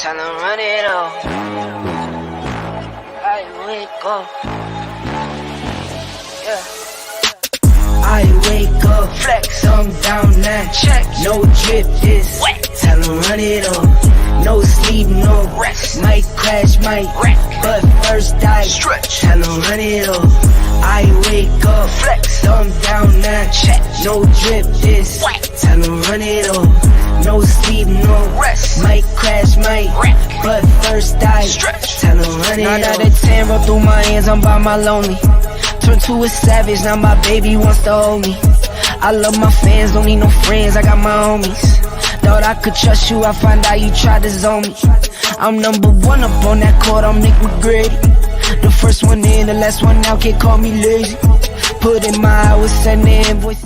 Tell them run it up. I wake up. Yeah. I wake up, flex, thumb down now. Check. No drip, this Wet. Tell them run it up. No sleep, no Rest. Might crash, might Wreck. but first I Stretch. Tell them run it up. I wake up, Flex. thumb down now. Check. No drip, this Wet. Tell them run it up. No sleep, no Rest. Might crash, might Wreck. but first I Stretch. Tell them run it up. 9 out of 10 roll through my hands, I'm by my lonely. Turned to a savage, now my baby wants to hold me. I love my fans, don't need no friends, I got my homies. Thought I could trust you, I find out you tried to zone me. I'm number one up on that court, I'm Nick McGrady. The first one in, the last one out, can't call me lazy. Put in my hours, send the invoice.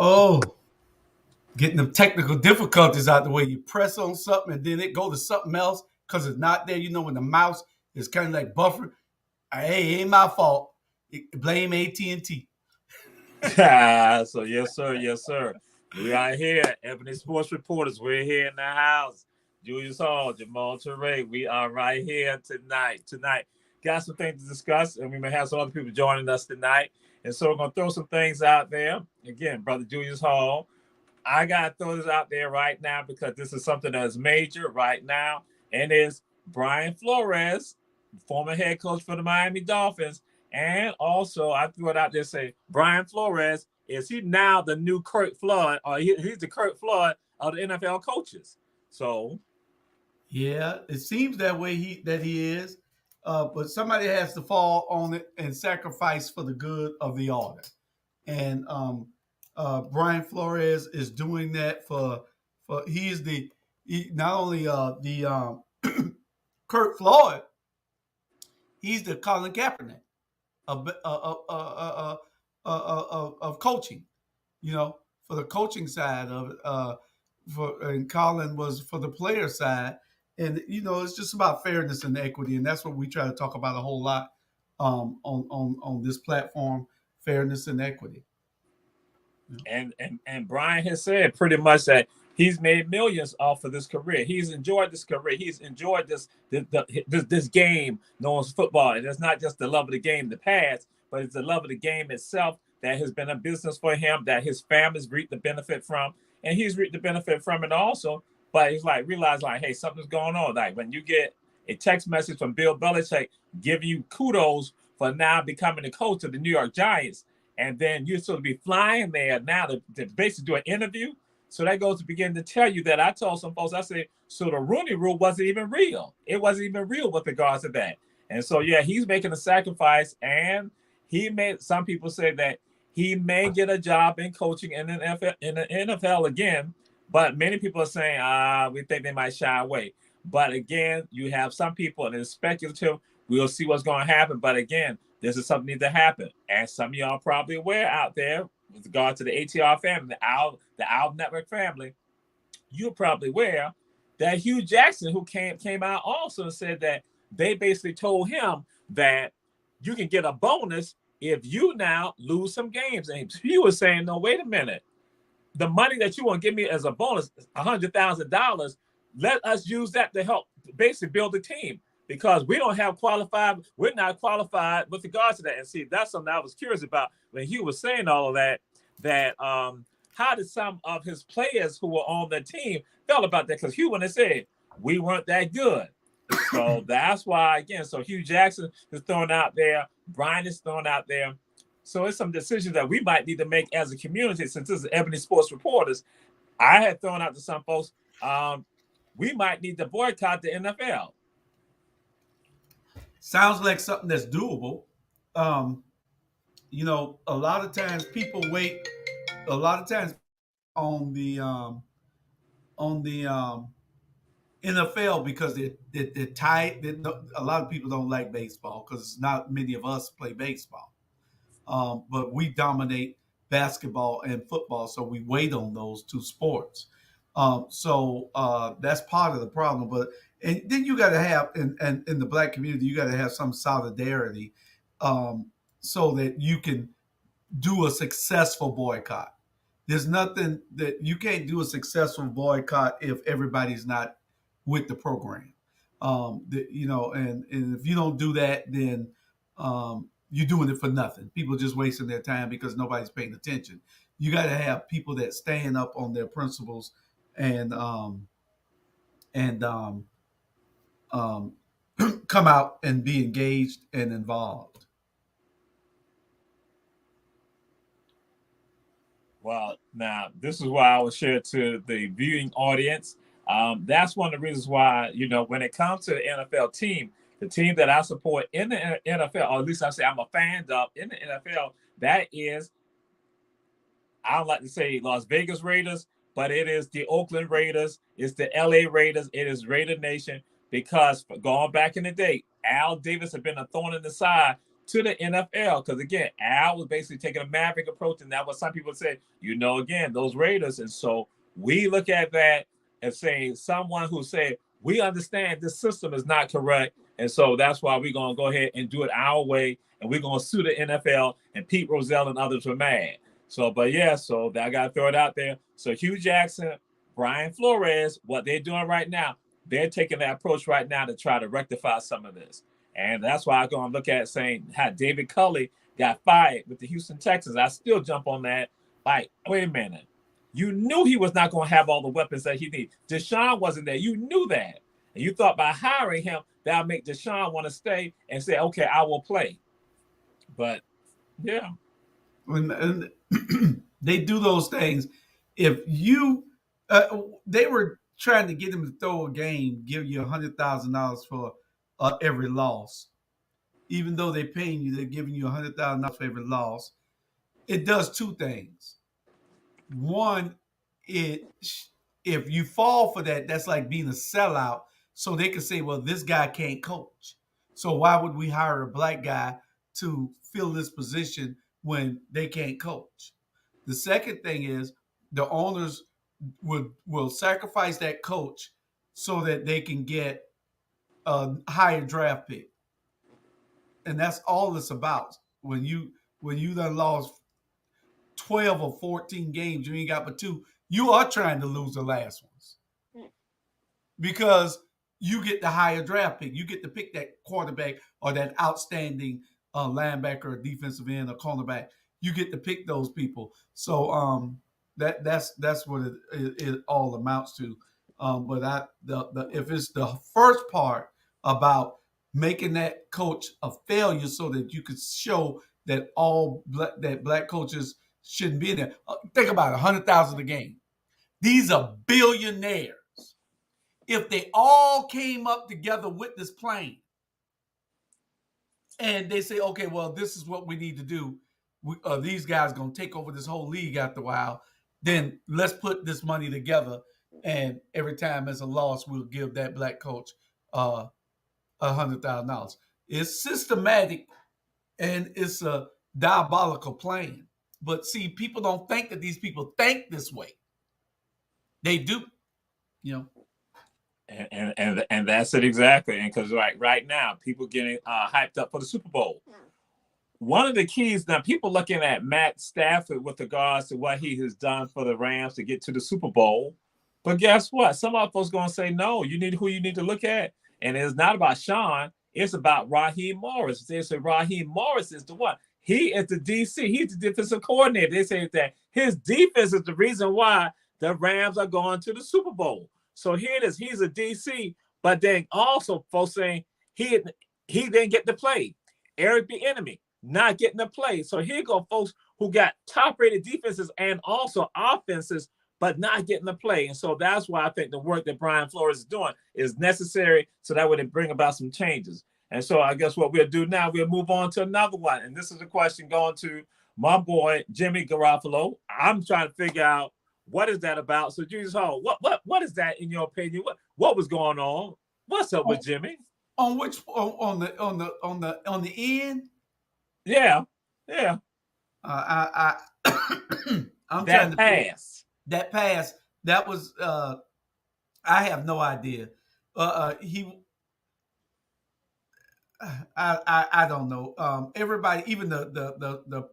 Oh, getting the technical difficulties out the way. You press on something and then it go to something else because it's not there. You know, when the mouse is kind of like buffered. Hey, it ain't my fault. Blame AT&T. So yes, sir. We are here, Ebony Sports Reporters. We're here in the house. Julius Hall, Jamal Teray. We are right here tonight. Got some things to discuss, and we may have some other people joining us tonight. And so we're going to throw some things out there. Again, Brother Julius Hall, I got to throw this out there right now because this is something that is major right now. And it's Brian Flores, former head coach for the Miami Dolphins. And also, I threw it out there, say, Brian Flores, is he now the new Kurt Flood? Or he's the Kurt Flood of the NFL coaches. So. Yeah, it seems that way he is. But somebody has to fall on it and sacrifice for the good of the order. And Brian Flores is doing that for he not only the Kurt Floyd, he's the Colin Kaepernick of coaching, you know, for the coaching side of it. And Colin was for the player side. And, you know, it's just about fairness and equity. And that's what we try to talk about a whole lot on this platform, fairness and equity. And Brian has said pretty much that he's made millions off of this career. He's enjoyed this career. He's enjoyed this game known as football. And it's not just the love of the game in the past, but it's the love of the game itself that has been a business for him, that his family's reaped the benefit from. And he's reaped the benefit from it also. But he's realize hey, something's going on. Like when you get a text message from Bill Belichick giving you kudos for now becoming the coach of the New York Giants, and then you're supposed to be flying there now to basically do an interview. So that goes to begin to tell you that I told some folks, I said, so the Rooney Rule wasn't even real. It wasn't even real with regards to that. And so, yeah, he's making a sacrifice, and some people say that he may get a job in coaching in the NFL again. But many people are saying, we think they might shy away. But again, you have some people, and it's speculative. We'll see what's going to happen. But again, this is something that needs to happen. And some of y'all probably aware out there with regard to the ATR family, the Owl Network family, you're probably aware that Hugh Jackson, who came out also and said that they basically told him that you can get a bonus if you now lose some games. And he was saying, no, wait a minute. The money that you want to give me as a bonus, $100,000, let us use that to help basically build a team because we're not qualified with regards to that. And see, that's something I was curious about when he was saying all of that how did some of his players who were on the team felt about that? Because Hugh, when they said, we weren't that good. So that's why, again, so Hugh Jackson is thrown out there. Brian is thrown out there. So it's some decisions that we might need to make as a community, since this is Ebony Sports Reporters. I had thrown out to some folks, we might need to boycott the NFL. Sounds like something that's doable. you know, a lot of times people wait. A lot of times on the NFL because they're tight. A lot of people don't like baseball because not many of us play baseball. But we dominate basketball and football, so we wait on those two sports. So that's part of the problem. But and then you got to have in the black community, you got to have some solidarity so that you can do a successful boycott. There's nothing that you can't do a successful boycott if everybody's not with the program. You know, and if you don't do that, then you're doing it for nothing. People just wasting their time because nobody's paying attention. You got to have people that stand up on their principles and and um, um, come out and be engaged and involved. Well, now this is why I will share to the viewing audience. That's one of the reasons why, you know, when it comes to the NFL team, the team that I support in the NFL, or at least I say I'm a fan of in the NFL, that is, I don't like to say Las Vegas Raiders, but it is the Oakland Raiders, it's the LA Raiders, it is Raider Nation, because going back in the day, Al Davis had been a thorn in the side to the NFL. Because again, Al was basically taking a maverick approach, and that was some people said, you know, again, those Raiders. And so we look at that and saying someone who said, we understand this system is not correct. And so that's why we're going to go ahead and do it our way. And we're going to sue the NFL, and Pete Rozelle and others were mad. So, but yeah, so I got to throw it out there. So Hugh Jackson, Brian Flores, what they're doing right now, they're taking that approach right now to try to rectify some of this. And that's why I'm going to look at saying how David Culley got fired with the Houston Texans. I still jump on that. Like, wait a minute. You knew he was not going to have all the weapons that he needed. Deshaun wasn't there. You knew that. And you thought by hiring him, that'll make Deshaun want to stay and say, okay, I will play. But, yeah. And they do those things. If you, they were trying to get him to throw a game, give you $100,000 for every loss. Even though they're paying you, they're giving you $100,000 for every loss. It does two things. One, if you fall for that, that's like being a sellout. So they can say, well, this guy can't coach. So why would we hire a black guy to fill this position when they can't coach? The second thing is the owners will sacrifice that coach so that they can get a higher draft pick. And that's all it's about. When you done lost 12 or 14 games, you ain't got but two, you are trying to lose the last ones. Because you get the higher draft pick. You get to pick that quarterback or that outstanding linebacker or defensive end or cornerback. You get to pick those people. So that's what it all amounts to. But if it's the first part about making that coach a failure so that you could show that black coaches shouldn't be there. Think about it, $100,000 a game. These are billionaires. If they all came up together with this plan and they say, okay, well, this is what we need to do. These guys are going to take over this whole league after a while. Then let's put this money together. And every time there's a loss, we'll give that black coach $100,000. It's systematic and it's a diabolical plan. But see, people don't think that these people think this way. They do, you know. And that's it exactly. And because right now, people getting hyped up for the Super Bowl. One of the keys now, people looking at Matt Stafford with regards to what he has done for the Rams to get to the Super Bowl. But guess what? Some of us going to say, no, you need who you need to look at. And it's not about Sean. It's about Raheem Morris. They say Raheem Morris is the one. He is the DC. He's the defensive coordinator. They say that his defense is the reason why the Rams are going to the Super Bowl. So here it is. He's a DC, but then also folks saying he didn't get to play. Eric Bieniemy not getting to play. So here go folks who got top-rated defenses and also offenses, but not getting to play. And so that's why I think the work that Brian Flores is doing is necessary so that would bring about some changes. And so I guess what we'll do now, we'll move on to another one. And this is a question going to my boy, Jimmy Garofalo. I'm trying to figure out what is that about. So Jesus Hall, what is that in your opinion? What was going on? What's up with Jimmy? On which on the end? Yeah. I'm that trying to pass. That pass. That was I have no idea. I don't know. Everybody, even the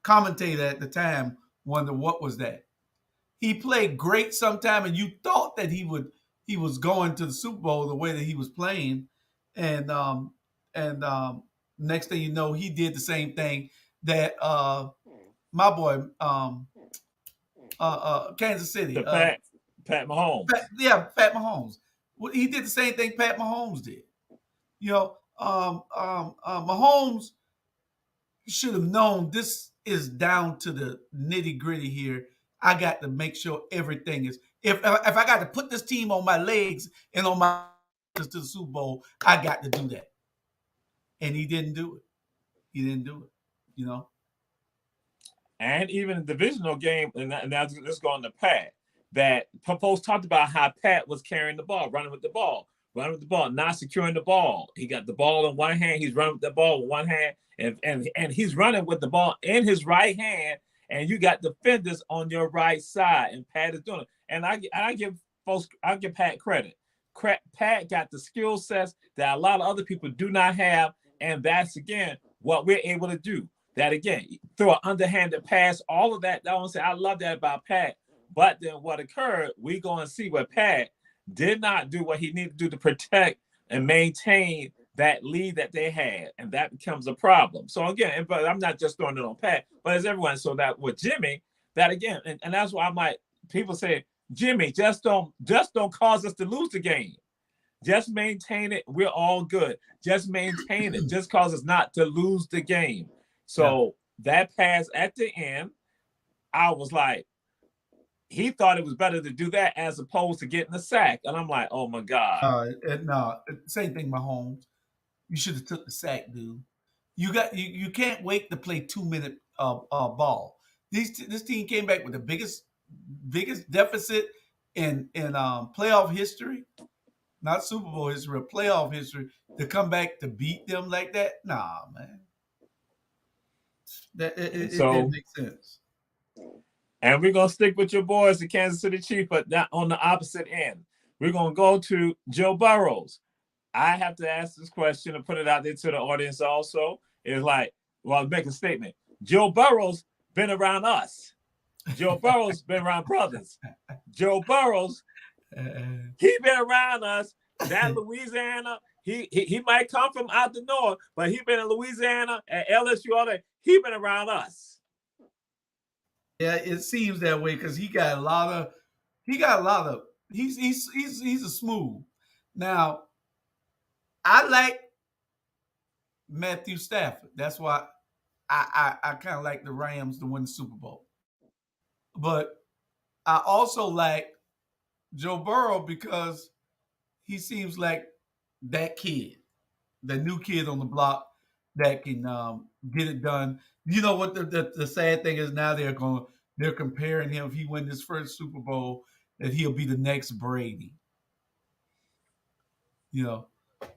commentator at the time, wondered what was that. He played great sometime, and you thought that he was going to the Super Bowl the way that he was playing, and next thing you know, he did the same thing that my boy Kansas City, Pat Mahomes. Pat Mahomes. He did the same thing Pat Mahomes did. You know, Mahomes should have known this is down to the nitty gritty here. I got to make sure everything is. If I got to put this team on my legs and on my to the Super Bowl, I got to do that. And he didn't do it. You know. And even the divisional game, and now let's go on to Pat. That folks talked about how Pat was carrying the ball, running with the ball, not securing the ball. He got the ball in one hand. He's running with the ball with one hand, and he's running with the ball in his right hand. And you got defenders on your right side, and Pat is doing it. And I give Pat credit. Pat got the skill sets that a lot of other people do not have, and that's again what we're able to do. That again, throw an underhanded pass, all of that. I love that about Pat. But then what occurred, we go and see what Pat did not do what he needed to do to protect and maintain that lead that they had. And that becomes a problem. So again, but I'm not just throwing it on Pat, but as everyone. So that with Jimmy, that again, and that's why people say, Jimmy, just don't cause us to lose the game. Just maintain it. We're all good. Just maintain it. Just cause us not to lose the game. So that pass at the end, I was like, he thought it was better to do that as opposed to getting a sack. And I'm like, oh my God. No, same thing, Mahomes. You should have took the sack, dude. You can't wait to play 2-minute ball. This team came back with the biggest deficit in playoff history, not Super Bowl history, but playoff history, to come back to beat them like that. Nah, man. It makes sense. And we're going to stick with your boys, the Kansas City Chiefs, but not on the opposite end. We're going to go to Joe Burrows. I have to ask this question and put it out there to the audience also. It's like, well, make a statement. Joe Burrows been around us. Joe Burrows been around brothers. Joe Burrows, he been around us. That Louisiana, he might come from out the north, but he been in Louisiana at LSU all day. He been around us. Yeah, it seems that way because he's a smooth. Now, I like Matthew Stafford. That's why I kind of like the Rams to win the Super Bowl. But I also like Joe Burrow because he seems like that kid, the new kid on the block that can get it done. You know what the sad thing is now they're comparing him, if he wins his first Super Bowl, that he'll be the next Brady. You know,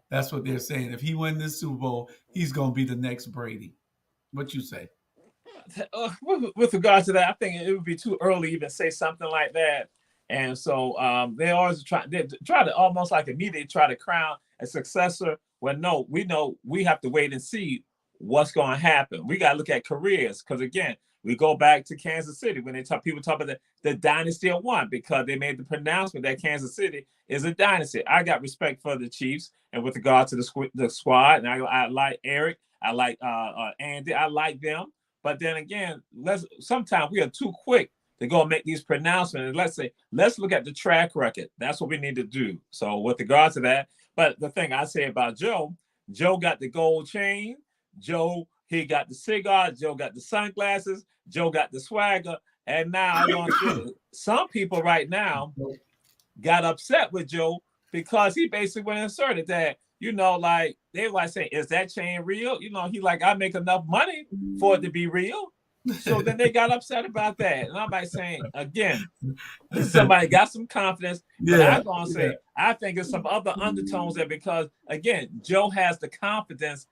that's what they're saying. If he wins this Super Bowl, he's going to be the next Brady. What you say? With regard to that, I think it would be too early to even say something like that. And so they always try to almost like immediately try to crown a successor. Well, no, we know we have to wait and see what's going to happen. We got to look at careers because, again, we go back to Kansas City when people talk about the dynasty of one because they made the pronouncement that Kansas City is a dynasty. I got respect for the Chiefs and with regard to the squad, and I like Eric, I like Andy, I like them. But then again, sometimes we are too quick to go and make these pronouncements. And let's look at the track record. That's what we need to do. So with regard to that, but the thing I say about Joe got the gold chain. Joe, he got the cigar. Joe got the sunglasses. Joe got the swagger. And now some people right now got upset with Joe because he basically went and inserted that, like they were like saying, is that chain real? He like, I make enough money for it to be real. So then they got upset about that. And I'm like saying, again, this is somebody got some confidence, but I'm going to say, I think there's some other undertones there because, again, Joe has the confidence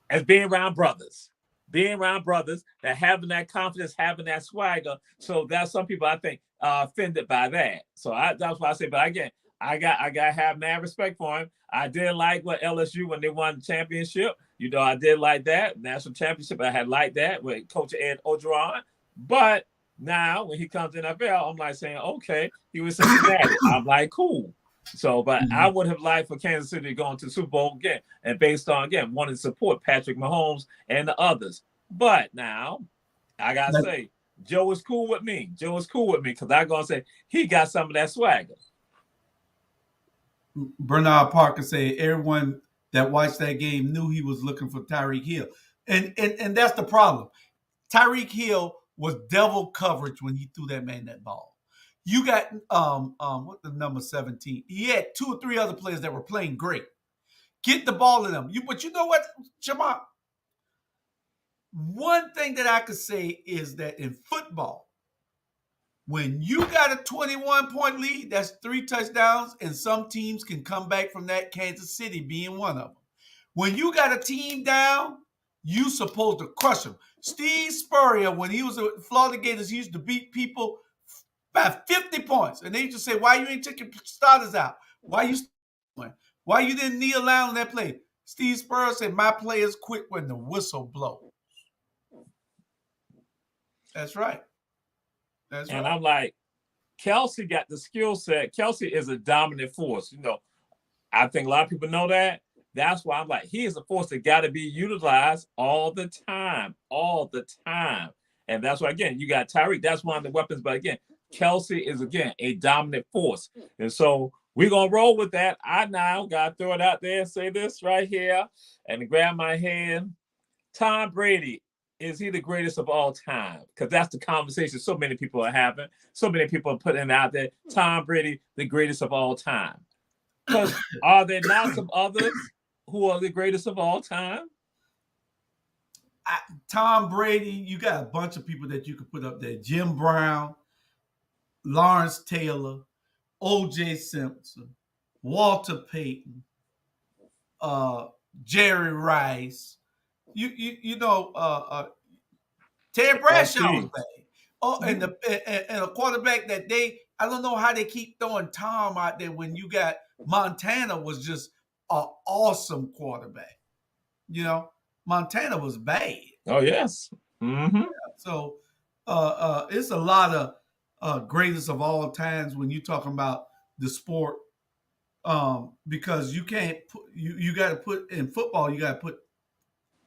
as being around brothers that having that confidence, having that swagger. So that's some people I think are offended by that. So that's why I say, but again, I got to have mad respect for him. I did like what LSU when they won the championship. I did like that national championship. I had liked that with Coach Ed Ogeron. But now when he comes to NFL, I'm like saying, okay, he was Cincinnati. I'm like, cool. So, but I would have liked for Kansas City to go into the Super Bowl again, and based on again wanting to support Patrick Mahomes and the others. But now I gotta say, Joe is cool with me. Because I'm gonna say he got some of that swagger. Bernard Parker said everyone that watched that game knew he was looking for Tyreek Hill. And that's the problem. Tyreek Hill was devil coverage when he threw that man that ball. You got what the number 17? He had 2 or 3 other players that were playing great. Get the ball in them. But you know what, Jamal? One thing that I could say is that in football, when you got a 21-point lead, that's 3 touchdowns, and some teams can come back from that, Kansas City being one of them. When you got a team down, you supposed to crush them. Steve Spurrier, when he was at Florida Gators, he used to beat people by 50 points. And they used to say, why you ain't taking starters out? Why you didn't kneel down on that play? Steve Spurrier said, my players quit when the whistle blows. That's right. And I'm like, Kelsey got the skill set. Kelsey is a dominant force. I think a lot of people know that. That's why I'm like, he is a force that got to be utilized all the time. And that's why, again, you got Tyreek. That's one of the weapons. But again, Kelsey is, again, a dominant force. And so we're going to roll with that. I now got to throw it out there and say this right here and grab my hand. Tom Brady. Is he the greatest of all time? Because that's the conversation so many people are having. So many people are putting it out there. Tom Brady, the greatest of all time. Because are there not some others who are the greatest of all time? Tom Brady, you got a bunch of people that you could put up there. Jim Brown, Lawrence Taylor, O.J. Simpson, Walter Payton, Jerry Rice. Ted Bradshaw was bad. And a quarterback that I don't know how they keep throwing Tom out there when you got Montana was just an awesome quarterback. Montana was bad. Oh, yes. Mm-hmm. So it's a lot of greatest of all times when you're talking about the sport, because you can't you got to put in football, you got to put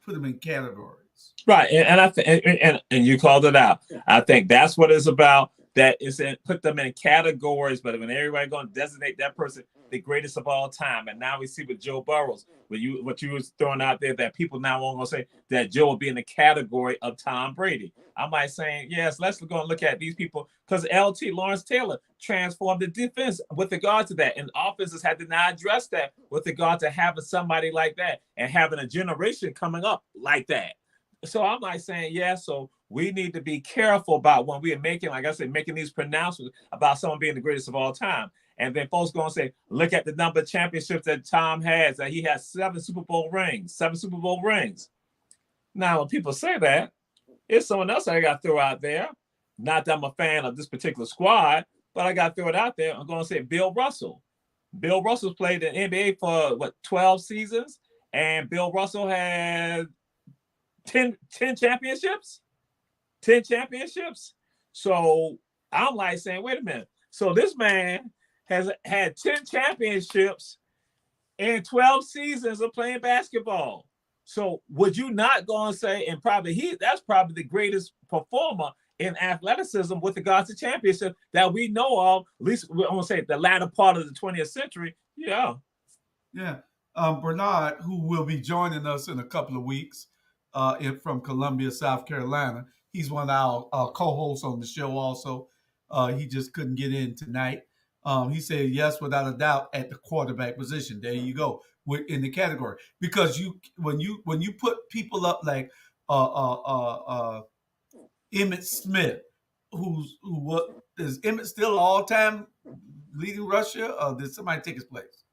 them in categories. Right. And I think, and you called it out. I think that's what it's about. That is put them in categories, but when everybody going to designate that person the greatest of all time, and now we see with Joe Burrows, what you was throwing out there, that people now want to say that Joe will be in the category of Tom Brady. I might say, yes, let's go and look at these people, because Lawrence Taylor transformed the defense with regard to that, and offenses had to now address that with regard to having somebody like that and having a generation coming up like that. So I'm like saying, yeah, so we need to be careful about when we are making, like I said, making these pronouncements about someone being the greatest of all time. And then folks going to say, look at the number of championships that Tom has, that he has 7 Super Bowl rings. Now, when people say that, it's someone else I got to throw out there. Not that I'm a fan of this particular squad, but I got to throw it out there. I'm going to say Bill Russell. Bill Russell's played in the NBA for, 12 seasons? And Bill Russell had 10 championships? 10 championships. So I'm like saying, wait a minute. So this man has had 10 championships in 12 seasons of playing basketball. So would you not go and say, and that's probably the greatest performer in athleticism with regards to championship that we know of, at least I want to say the latter part of the 20th century. Yeah. Yeah. Bernard, who will be joining us in a couple of weeks from Columbia, South Carolina. He's one of our co-hosts on the show also. He just couldn't get in tonight. He said yes, without a doubt, at the quarterback position. There you go, in the category, because when you put people up like Emmitt Smith, what is Emmitt still all-time leading rusher, or did somebody take his place?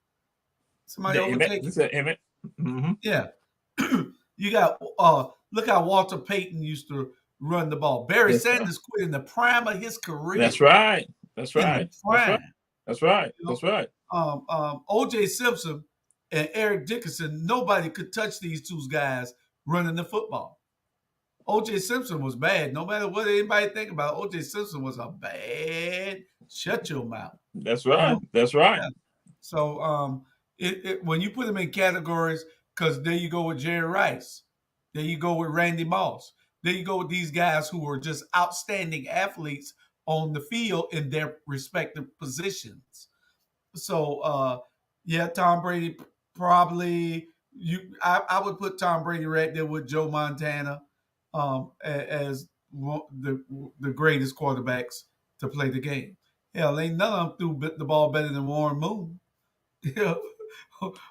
Somebody overtake him? Emmitt. Mm-hmm. Yeah. You got look how Walter Payton used to run the ball. Barry Sanders quit in the prime of his career. That's right. That's right. That's right. You know? That's right. O.J. Simpson and Eric Dickerson, nobody could touch these two guys running the football. O.J. Simpson was bad. No matter what anybody think about, O.J. Simpson was a bad. Shut your mouth. That's right. That's right. Yeah. So when you put them in categories, because there you go with Jerry Rice, there you go with Randy Moss, there you go with these guys who were just outstanding athletes on the field in their respective positions. So Tom Brady probably I would put Tom Brady right there with Joe Montana as the greatest quarterbacks to play the game. Hell, ain't none of them threw the ball better than Warren Moon. You know,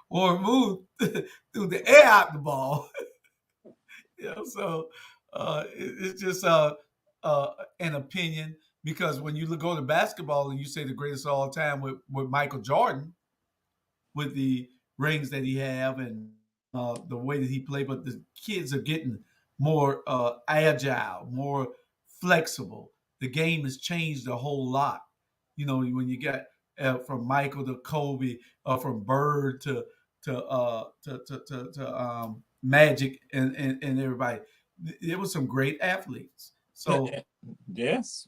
Warren Moon threw the air out the ball. So it's just an opinion, because when you go to basketball and you say the greatest of all time with Michael Jordan, with the rings that he have and the way that he played, but the kids are getting more agile, more flexible. The game has changed a whole lot. You know, when you get from Michael to Kobe, from Bird to Magic and everybody. There were some great athletes. So yes,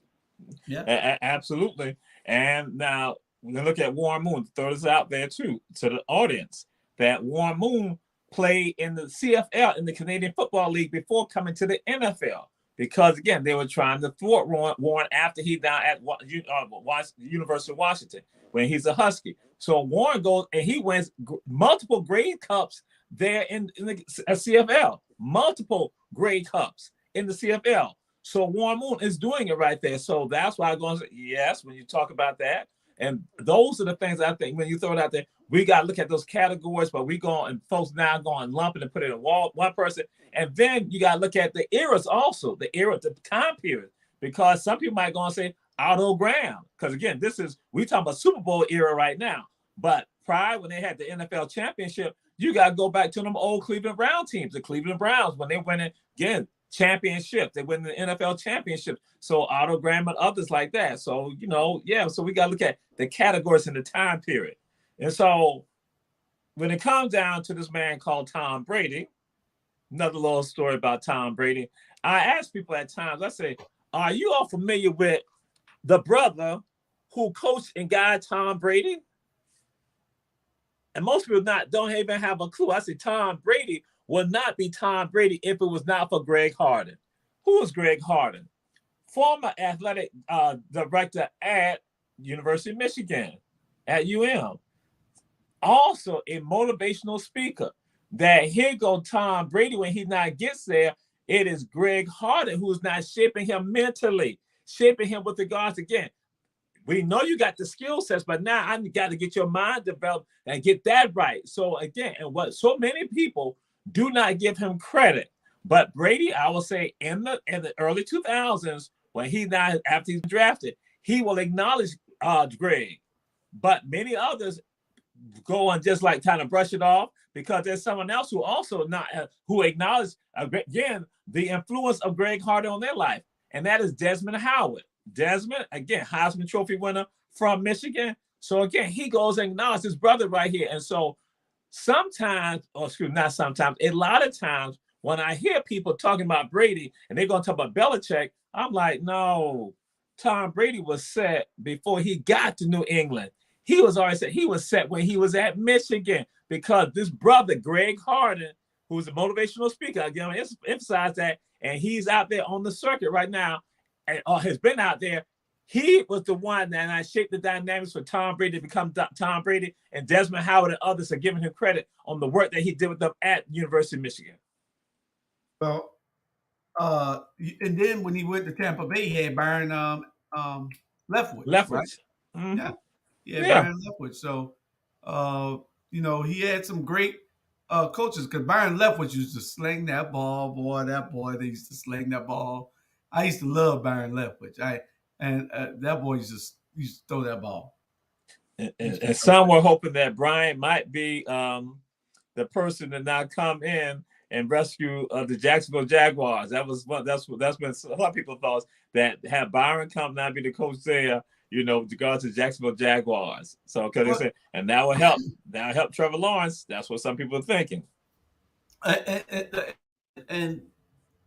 yeah, absolutely. And now we're gonna look at Warren Moon. Throw this out there too to the audience, that Warren Moon played in the CFL, in the Canadian Football League, before coming to the NFL. Because again, they were trying to thwart Warren after he died at University of Washington when he's a Husky. So Warren goes and he wins multiple Grey Cups there in the CFL, multiple Grey Cups in the CFL. So Warren Moon is doing it right there. So that's why I'm going to say yes when you talk about that. And those are the things I think when you throw it out there, we got to look at those categories, but we go and folks now go and lump it and put it in one person. And then you got to look at the eras also, the time period, because some people might go and say Otto Graham. Because again, we talking about Super Bowl era right now. But prior, when they had the NFL championship, you got to go back to them old Cleveland Brown teams, the Cleveland Browns, when they went in, again, championship. They win the NFL championship. So Otto Graham and others like that. So, so we got to look at the categories in the time period. And so when it comes down to this man called Tom Brady, another little story about Tom Brady, I ask people at times, I say, are you all familiar with the brother who coached and guided Tom Brady? And most people don't even have a clue. I say Tom Brady would not be Tom Brady if it was not for Greg Harden. Who is Greg Harden? Former athletic director at University of Michigan, at UM. Also a motivational speaker. That here go Tom Brady when he not gets there. It is Greg Harden who's not shaping him mentally, shaping him with regards, again, we know you got the skill sets, but now I got to get your mind developed and get that right. So again, and what so many people do not give him credit, but Brady, I will say in the early 2000s, when after he's drafted, he will acknowledge Greg, but many others go and just like kind of brush it off because there's someone else who also who acknowledge again the influence of Greg Harden on their life, and that is Desmond Howard. Desmond, again, Heisman Trophy winner from Michigan. So again, he goes and acknowledges his brother right here. And so sometimes, a lot of times when I hear people talking about Brady and they're going to talk about Belichick, I'm like, no, Tom Brady was set before he got to New England. He was already set. He was set when he was at Michigan because this brother, Greg Harden, who's a motivational speaker, again, emphasize that, and he's out there on the circuit right now, and has been out there. He was the one that shaped the dynamics for Tom Brady to become Tom Brady, and Desmond Howard and others are giving him credit on the work that he did with them at University of Michigan. Well, and then when he went to Tampa Bay, he had Byron Leftwich. Leftwich. Right? Mm-hmm. Yeah. Yeah, Byron Leftwich. So, he had some great coaches because Byron Leftwich used to sling that ball, boy. That boy, they used to sling that ball. I used to love Byron Leftwich. That boy used to throw that ball. And some were hoping that Brian might be the person to now come in and rescue the Jacksonville Jaguars. That's been a lot of people thought that have Byron come now be the coach there, to go to the Jacksonville Jaguars. So because they said, and that will help. That will help Trevor Lawrence. That's what some people are thinking. And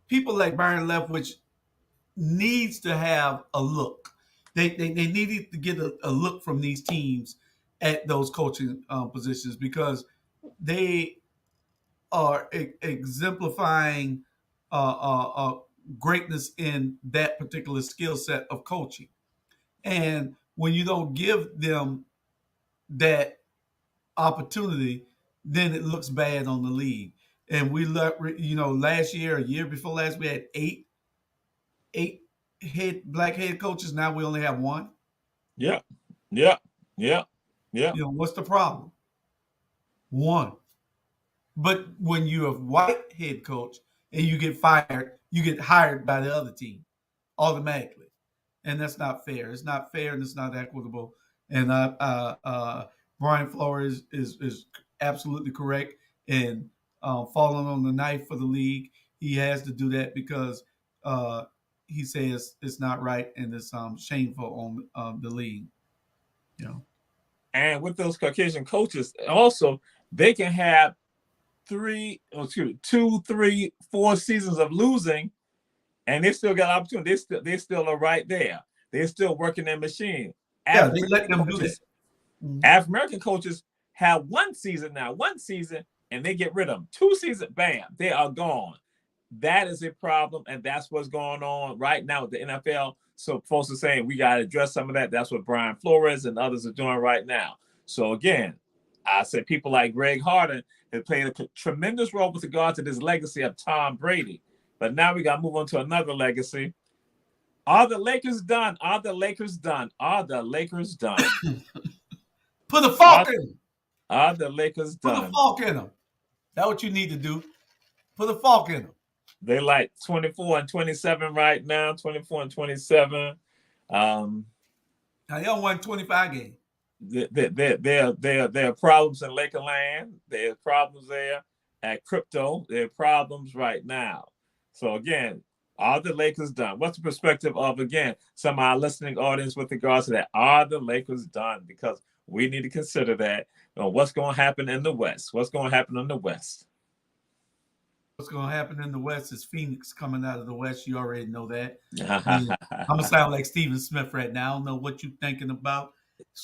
people like Byron Leftwich needs to have a look. They needed to get a look from these teams at those coaching positions because they are exemplifying greatness in that particular skill set of coaching. And when you don't give them that opportunity, then it looks bad on the league. And last year, a year before last, we had eight black head coaches. Now we only have one. Yeah. What's the problem? One. But when you're a white head coach and you get fired, you get hired by the other team automatically. And that's not fair. It's not fair and it's not equitable. And Brian Flores is absolutely correct in falling on the knife for the league. He has to do that because he says it's not right and it's shameful on the league. And with those Caucasian coaches, also they can have 2, 3, 4 seasons of losing, and they still got opportunity. They still are right there. They're still working their machine. Yeah, they let them do that. African American coaches have one season, and they get rid of them. 2 seasons, bam, they are gone. That is a problem, and that's what's going on right now with the NFL. So folks are saying we got to address some of that. That's what Brian Flores and others are doing right now. So again, I said people like Greg Harden have played a tremendous role with regard to this legacy of Tom Brady. But now we got to move on to another legacy. Are the Lakers done? Are the Lakers done? Are the Lakers done? Put a fork in them. Are the Lakers done? Put a fork in them. That's what you need to do. Put a fork in them. They like 24-27 right now. 24-27. Now they don't win 25 games. There are problems in Lakerland. There are problems there at crypto. There are problems right now. So again, are the Lakers done? What's the perspective of, again, some of our listening audience with regards to that? Are the Lakers done? Because we need to consider that. What's going to happen in the West? What's going to happen in the West? What's going to happen in the West is Phoenix coming out of the West. You already know that. I'm going to sound like Stephen Smith right now. I don't know what you're thinking about.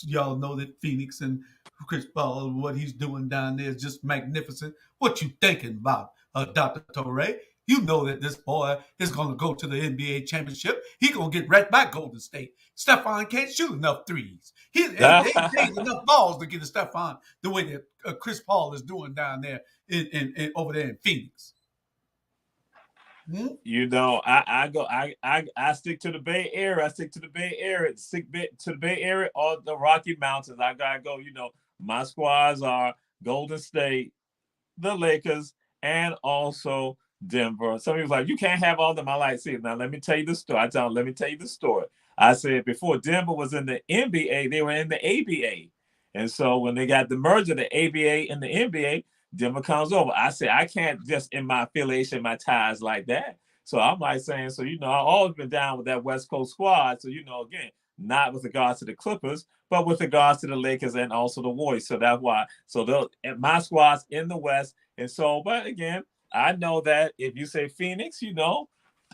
Y'all know that Phoenix and Chris Paul, what he's doing down there is just magnificent. What you thinking about, Dr. Torre? You know that this boy is going to go to the NBA championship. He's going to get right by Golden State. Stephon can't shoot enough threes. They ain't enough balls to get to Stephon the way that Chris Paul is doing down there in over there in Phoenix. I stick to the Bay Area. Stick to the Bay Area or the Rocky Mountains. I gotta go. My squads are Golden State, the Lakers, and also Denver. Some people like, you can't have all of them. I like, see, now let me tell you the story. Let me tell you the story. I said before Denver was in the NBA, they were in the ABA. And so when they got the merger, the ABA and the NBA, Denver comes over. I said, I can't just in my affiliation, my ties like that. So I'm like saying, so, I've always been down with that West Coast squad. So, again, not with regards to the Clippers, but with regards to the Lakers and also the Warriors. So that's why. So my squad's in the West. And so, but again, I know that if you say Phoenix,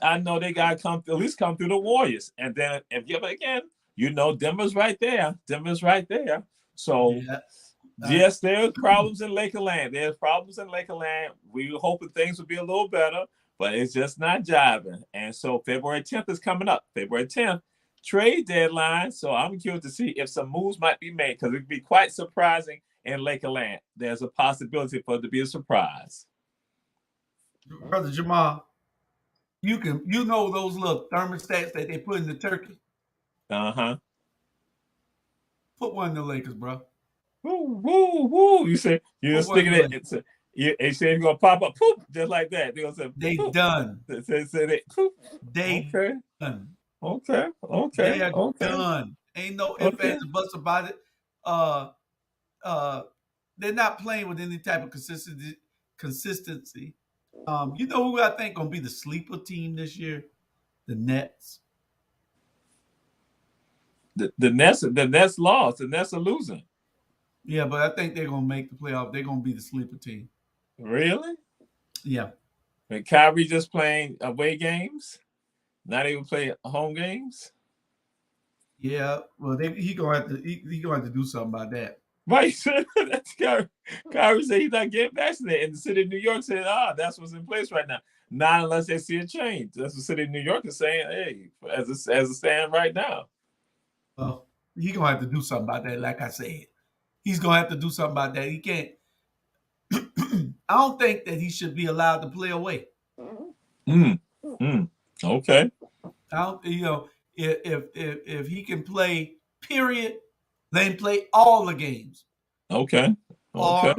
I know they got to at least come through the Warriors. And then Denver's right there. Denver's right there. So, yeah. Yes, there's problems in Lakerland. We were hoping things would be a little better, but it's just not jiving. And so February 10th is coming up. February 10th, trade deadline. So I'm curious to see if some moves might be made because it would be quite surprising in Lakerland. There's a possibility for it to be a surprise. Brother Jamal, you know those little thermostats that they put in the turkey? Uh-huh. Put one in the Lakers, bro. Woo, woo, woo. You say you're just thinking that it's they say it's gonna pop up, poop, just like that. They're gonna say They poop. done. Say they poop. They Okay. done. Okay. They are Okay. done. Ain't no ifs, Okay. ands, or buts about it. They're not playing with any type of consistency. You know who I think gonna be the sleeper team this year? The Nets. The Nets lost. The Nets are losing. Yeah, but I think they're gonna make the playoff. They're gonna be the sleeper team. Really? Yeah. And Kyrie just playing away games, not even playing home games. Yeah. Well, he gonna have to do something about that. Right. That's Kyrie. Kyrie said he's not getting vaccinated, and the city of New York said, that's what's in place right now. Not unless they see a change. That's what the city of New York is saying. Hey, as it stands right now. Well, he's gonna have to do something about that. Like I said, he's gonna have to do something about that. He can't. I don't think that he should be allowed to play away. Okay. I don't. If he can play, period, let him play all the games. Okay. Or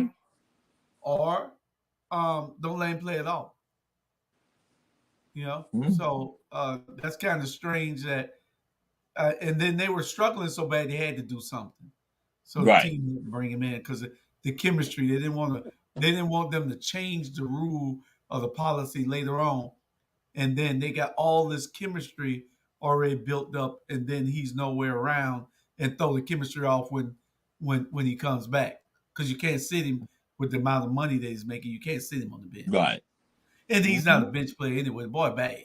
don't let him play at all. So that's kind of strange that. And then they were struggling so bad they had to do something. So the team didn't bring him in because the chemistry. They didn't want them to change the rule or the policy later on, and then they got all this chemistry already built up, and then he's nowhere around and throw the chemistry off when he comes back because you can't sit him with the amount of money that he's making. You can't sit him on the bench. Right. And he's not a bench player anyway. The boy bad.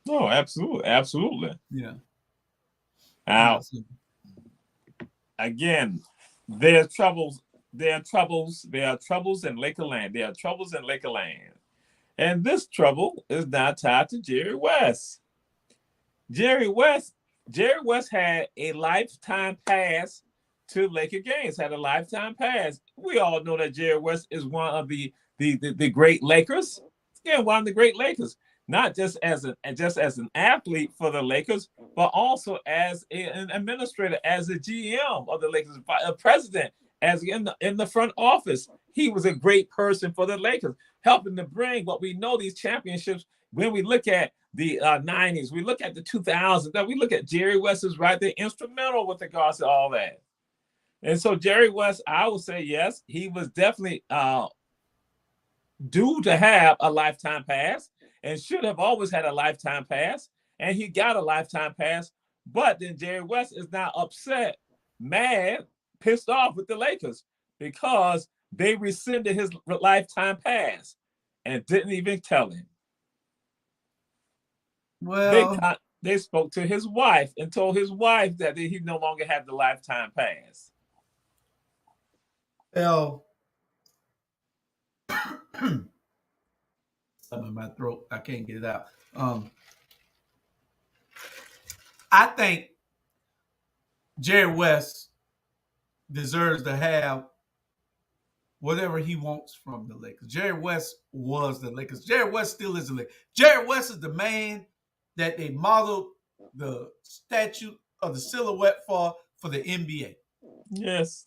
No, absolutely. Yeah. Now, again, there are troubles in Lakerland. There are troubles in Lakerland. And this trouble is now tied to Jerry West. Jerry West had a lifetime pass to Laker games, had a lifetime pass. We all know that Jerry West is one of the great Lakers. Yeah, one of the great Lakers. Not just as an athlete for the Lakers, but also as an administrator, as a GM of the Lakers, a president, as in the front office. He was a great person for the Lakers, helping to bring what we know these championships. When we look at the 90s, we look at the 2000s, we look at Jerry West is right there, instrumental with regards to all that. And so Jerry West, I would say yes, he was definitely due to have a lifetime pass. And should have always had a lifetime pass, and he got a lifetime pass. But then Jerry West is now upset, mad, pissed off with the Lakers because they rescinded his lifetime pass and didn't even tell him. Well, they spoke to his wife and told his wife that he no longer had the lifetime pass. Well, something in my throat. I can't get it out. I think Jerry West deserves to have whatever he wants from the Lakers. Jerry West was the Lakers. Jerry West still is the Lakers. Jerry West is the man that they modeled the statue of the silhouette for the NBA. Yes.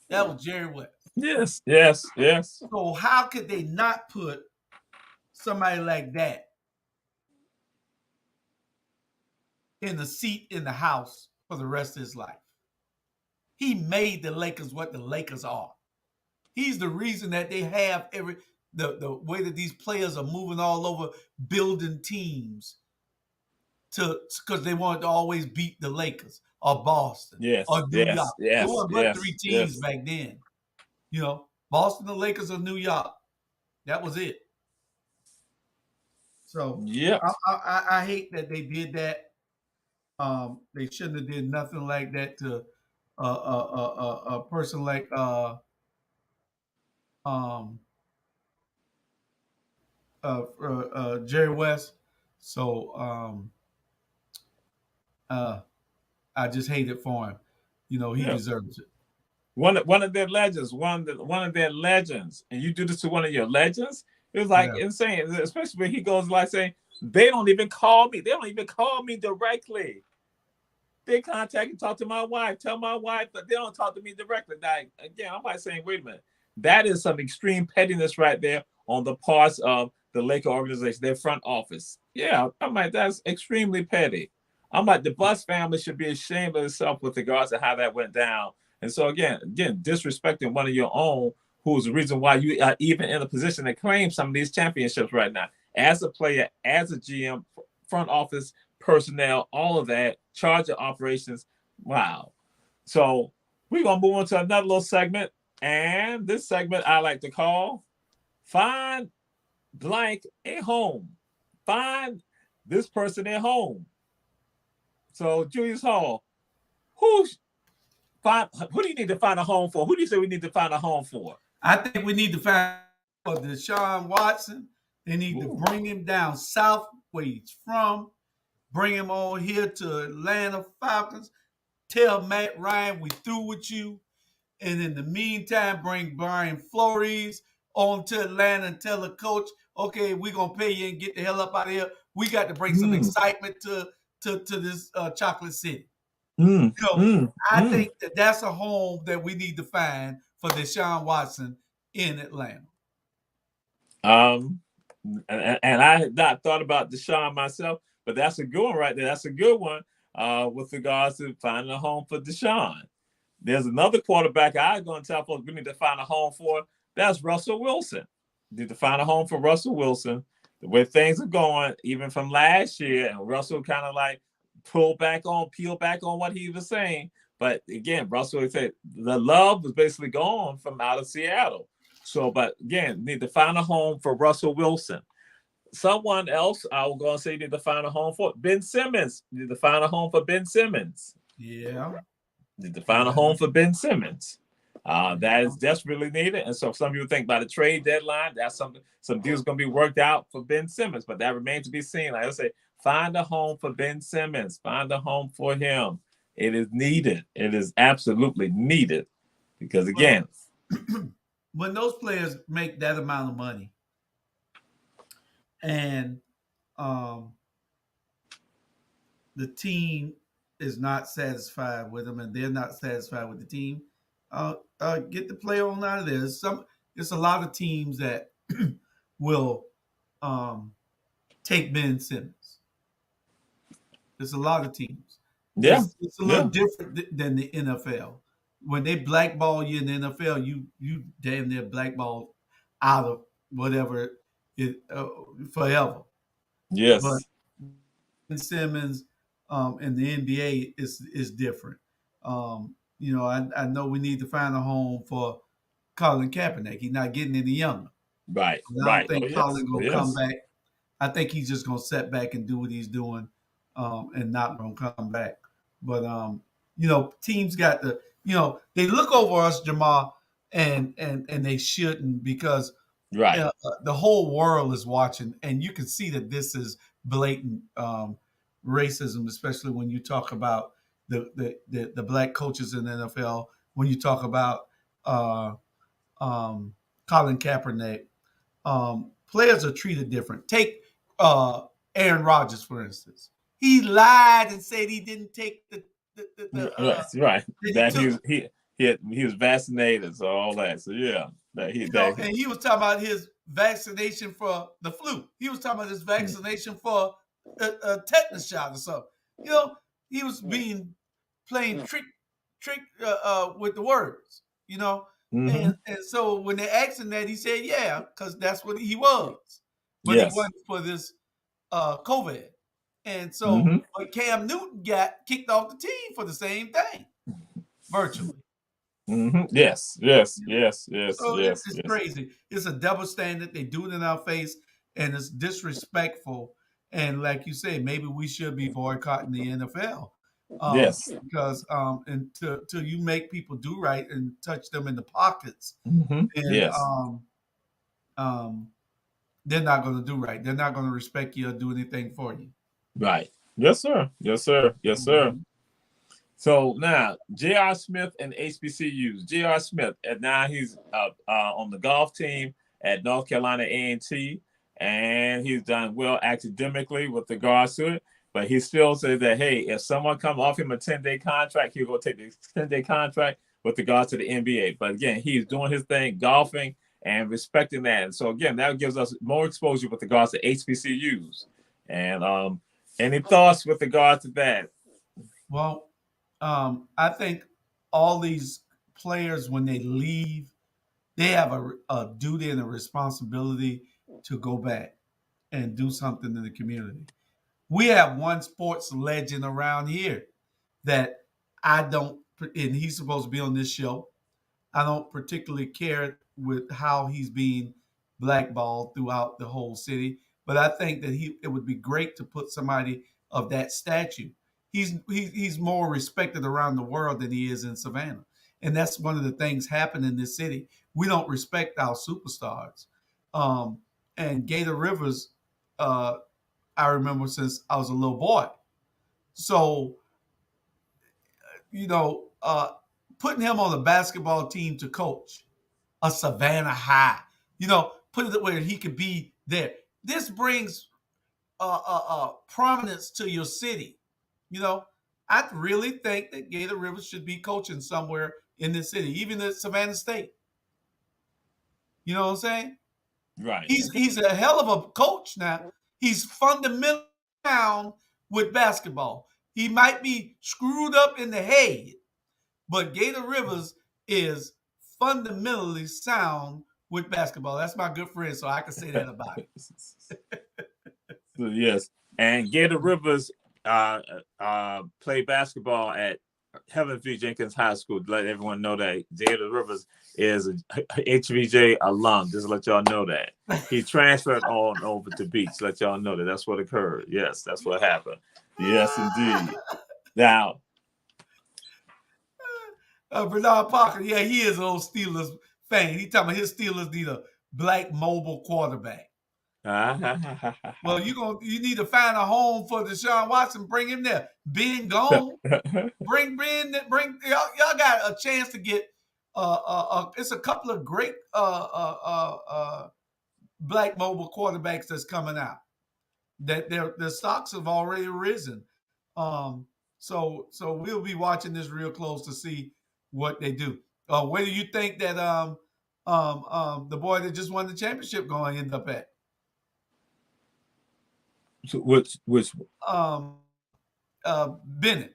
That was Jerry West. Yes. So how could they not put somebody like that in the seat in the house for the rest of his life? He made the Lakers what the Lakers are. He's the reason that they have the way that these players are moving all over, building teams because they wanted to always beat the Lakers or Boston or New York. There weren't but three teams back then. Boston, the Lakers, or New York. That was it. So I hate that they did that. They shouldn't have did nothing like that to a person like Jerry West. So I just hate it for him. He deserves it. One of their legends, one of their legends, and you do this to one of your legends. It was like insane, especially when he goes like saying, they don't even call me. They don't even call me directly. they contact and talk to my wife, tell my wife, but they don't talk to me directly. Like, again, I'm like saying, wait a minute. That is some extreme pettiness right there on the parts of the Laker organization, their front office. Yeah, I'm like, that's extremely petty. I'm like, the Buss family should be ashamed of itself with regards to how that went down. And so again, disrespecting one of your own, who's the reason why you are even in a position to claim some of these championships right now. As a player, as a GM, front office personnel, all of that, charge of operations. Wow. So we're going to move on to another little segment. And this segment I like to call Find Blank a Home. Find this person at home. So Julius Hall, who do you need to find a home for? Who do you say we need to find a home for? I think we need to find for Deshaun Watson. They need to bring him down south where he's from, bring him on here to Atlanta Falcons, tell Matt Ryan we through with you, and in the meantime, bring Brian Flores on to Atlanta and tell the coach, okay, we're going to pay you and get the hell up out of here. We got to bring some excitement to this Chocolate City. I think that's a home that we need to find for Deshaun Watson in Atlanta. And I had not thought about Deshaun myself, but that's a good one right there. That's a good one with regards to finding a home for Deshaun. There's another quarterback I'm going to tell folks we need to find a home for. That's Russell Wilson. We need to find a home for Russell Wilson. The way things are going, even from last year, and Russell kind of like peel back on what he was saying. But again, Russell said the love was basically gone from out of Seattle. So, but again, need to find a home for Russell Wilson. Someone else, I was going to say, need to find a home for Ben Simmons. Need to find a home for Ben Simmons. Yeah. Need to find a home for Ben Simmons. That is desperately needed. And so some people think by the trade deadline, that's some deals going to be worked out for Ben Simmons, but that remains to be seen. Like I say, find a home for Ben Simmons. Find a home for him. It is needed. It is absolutely needed because, again, when those players make that amount of money and the team is not satisfied with them and they're not satisfied with the team, get the player on out of there. There's a lot of teams that will take Ben Simmons. There's a lot of teams. Yeah. It's a little different than the NFL. When they blackball you in the NFL, you damn near blackballed out of whatever forever. Yes. But Ben Simmons in the NBA is different. I know we need to find a home for Colin Kaepernick. He's not getting any younger. Right. I don't think Colin gonna come back. I think he's just gonna sit back and do what he's doing, and not gonna come back. But teams got to, they look over us, Jamal, and they shouldn't because the whole world is watching, and you can see that this is blatant racism, especially when you talk about the black coaches in the NFL. When you talk about Colin Kaepernick, players are treated different. Take Aaron Rodgers, for instance. He lied and said he didn't take the right. That he was vaccinated, so all that. So yeah, and he was talking about his vaccination for the flu. He was talking about his vaccination for a tetanus shot or something. He was playing trick with the words. And so when they asked him that, he said, yeah, because that's what he was. But he wasn't for this COVID. And so but Cam Newton got kicked off the team for the same thing, virtually. Yes. So it's crazy. It's a double standard. They do it in our face, and it's disrespectful. And like you say, maybe we should be boycotting the NFL. Because until you make people do right and touch them in the pockets, they're not going to do right. They're not going to respect you or do anything for you. Right. Yes, sir. So now, J.R. Smith and HBCUs. J.R. Smith, and now he's on the golf team at North Carolina A&T, and he's done well academically with regards to it. But he still said that, hey, if someone come off him a 10-day contract, he'll go take the 10-day contract with regards to the NBA. But again, he's doing his thing, golfing, and respecting that. And so again, that gives us more exposure with regards to HBCUs. And any thoughts with regards to that? Well, I think all these players, when they leave, they have a duty and a responsibility to go back and do something in the community. We have one sports legend around here that I don't, and he's supposed to be on this show. I don't particularly care with how he's being blackballed throughout the whole city, but I think that it would be great to put somebody of that stature. He's more respected around the world than he is in Savannah, and that's one of the things happen in this city. We don't respect our superstars, and Gator Rivers. I remember since I was a little boy, so putting him on the basketball team to coach a Savannah High, put it where he could be there. This brings prominence to your city. I really think that Gator Rivers should be coaching somewhere in this city, even at Savannah State. You know what I'm saying? Right. He's a hell of a coach now. He's fundamentally sound with basketball. He might be screwed up in the head, but Gator Rivers is fundamentally sound with basketball. That's my good friend, so I can say that about it. So, yes, and Gator Rivers play basketball at Heaven V. Jenkins High School. To let everyone know that Gator Rivers is a HVJ alum. Just to let y'all know that. He transferred on over to Beach. Let y'all know that that's what occurred. Yes, that's what happened. Yes, indeed. Now, Bernard Parker, yeah, he is an old Steelers fan. He talking about his Steelers need a black mobile quarterback. Well, you need to find a home for Deshaun Watson. Bring him there. Ben gone. Bring Ben. Y'all got a chance to get. It's a couple of great black mobile quarterbacks that's coming out. That their stocks have already risen. So we'll be watching this real close to see what they do. Where do you think that the boy that just won the championship going to end up at? So which Bennett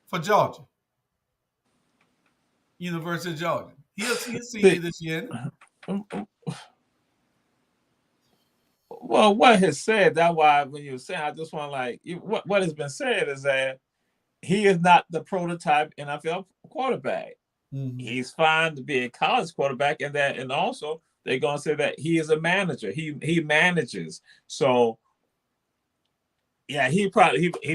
for Georgia, University of Georgia. He'll see you this year. Well, what has said, that's why when you were saying, I just want what has been said is that he is not the prototype NFL quarterback. Mm-hmm. He's fine to be a college quarterback, and also they're gonna say that he is a manager. He manages. So yeah, he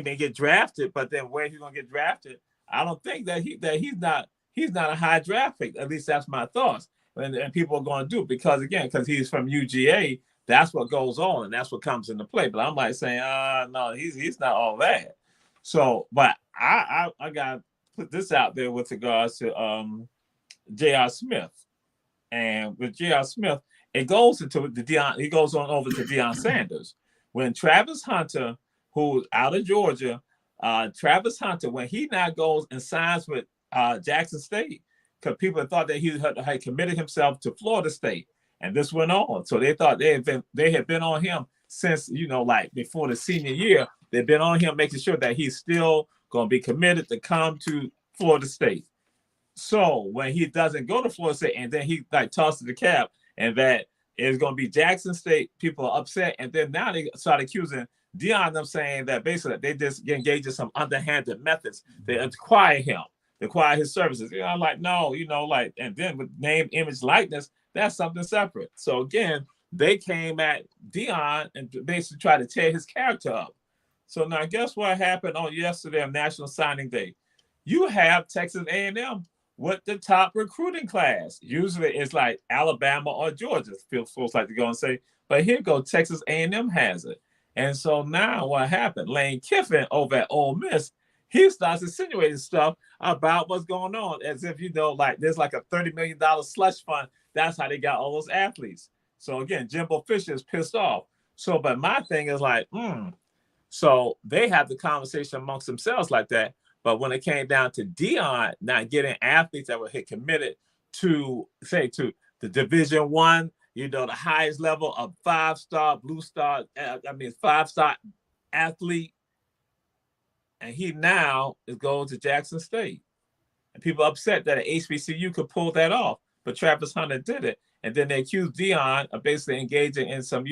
may get drafted, but then where he's gonna get drafted, I don't think that he's not a high draft pick. At least that's my thoughts. And people are gonna do it because he's from UGA. That's what goes on, and that's what comes into play. But I'm like saying, no, he's not all that. So, but I gotta put this out there with regards to J.R. Smith. And with J.R. Smith, it goes into he goes on over to Deion Sanders. When Travis Hunter, who's out of Georgia, Travis Hunter, when he now goes and signs with Jackson State, because people thought that he had committed himself to Florida State, and this went on. So they thought they had been on him since, like before the senior year. They've been on him, making sure that he's still going to be committed to come to Florida State. So when he doesn't go to Florida State, and then he tosses the cap, and that it's going to be Jackson State, people are upset, and then now they start accusing Deion, them saying that basically they just engage in some underhanded methods. They acquire his services. No, and then with name, image, likeness, that's something separate. So again, they came at Deion and basically tried to tear his character up. So now guess what happened on yesterday on National Signing Day? You have Texas A&M with the top recruiting class. Usually it's like Alabama or Georgia, folks like to go and say, but here go Texas A&M has it. And so now what happened? Lane Kiffin over at Ole Miss, he starts insinuating stuff about what's going on, as if, there's like a $30 million slush fund. That's how they got all those athletes. So again, Jimbo Fisher is pissed off. So, but my thing is So they have the conversation amongst themselves like that. But when it came down to Deion not getting athletes that were committed to, say, to the Division I, the highest level of 5-star, blue star, 5-star athlete, and he now is going to Jackson State. And people are upset that an HBCU could pull that off, but Travis Hunter did it. And then they accused Deion of basically engaging in some,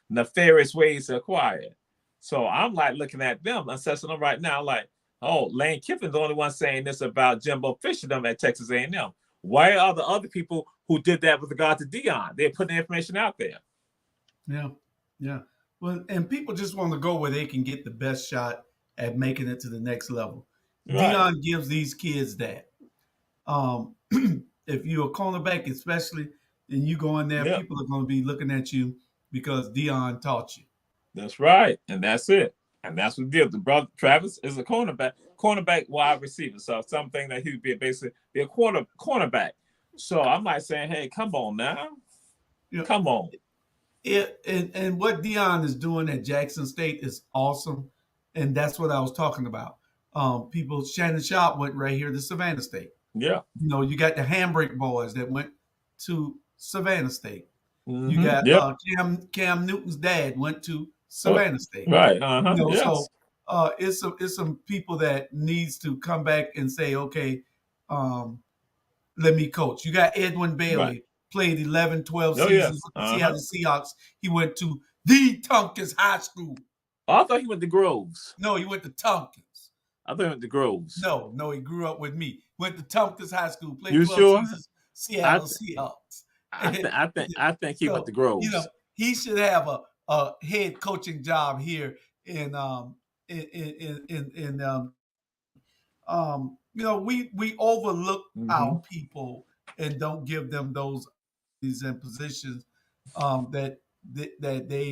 nefarious ways to acquire it. So I'm like looking at them, assessing them right now, like, oh, Lane Kiffin's the only one saying this about Jimbo Fisher them at Texas A&M. Why are the other people who did that with regard to Deion? They're putting the information out there. Yeah. Well, and people just want to go where they can get the best shot at making it to the next level. Right. Deion gives these kids that. If you're a cornerback, especially, and you go in there, people are going to be looking at you because Deion taught you. That's right, and that's it. And that's what the brother Travis is a cornerback wide receiver. So something that he'd be basically be a cornerback. So I'm like saying, hey, come on now. Come on. And what Deion is doing at Jackson State is awesome. And that's what I was talking about. Shannon Sharp went right here to Savannah State. Yeah. You got the Handbrake boys that went to Savannah State. Mm-hmm. You got Cam Newton's dad went to Savannah State. Right. So it's some people that needs to come back and say, okay, let me coach. You got Edwin Bailey, played 11, 12 seasons with the Seattle Seahawks. He went to the Tompkins High School. Oh, I thought he went to Groves. No, he went to Tompkins. I thought he went to Groves. No, he grew up with me. Went to Tompkins High School. Played you 12 sure? seasons, Seattle Seahawks. I think he went to Groves. He should have a head coaching job here in we overlook our people and don't give them those positions that they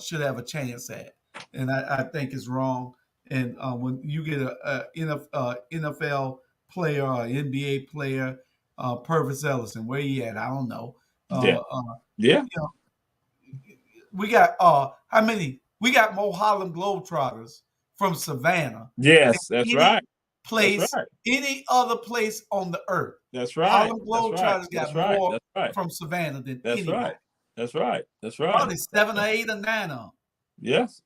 should have a chance at, and I think it's wrong. And when you get a NFL player or NBA player, Purvis Ellison, where he at? I don't know. We got how many? We got more Harlem Globetrotters from Savannah. Yes, that's right. Any other place on the earth. That's right. Harlem Globetrotters got more from Savannah than anybody. That's right. Probably 7 or 8 or 9 of them. Yes.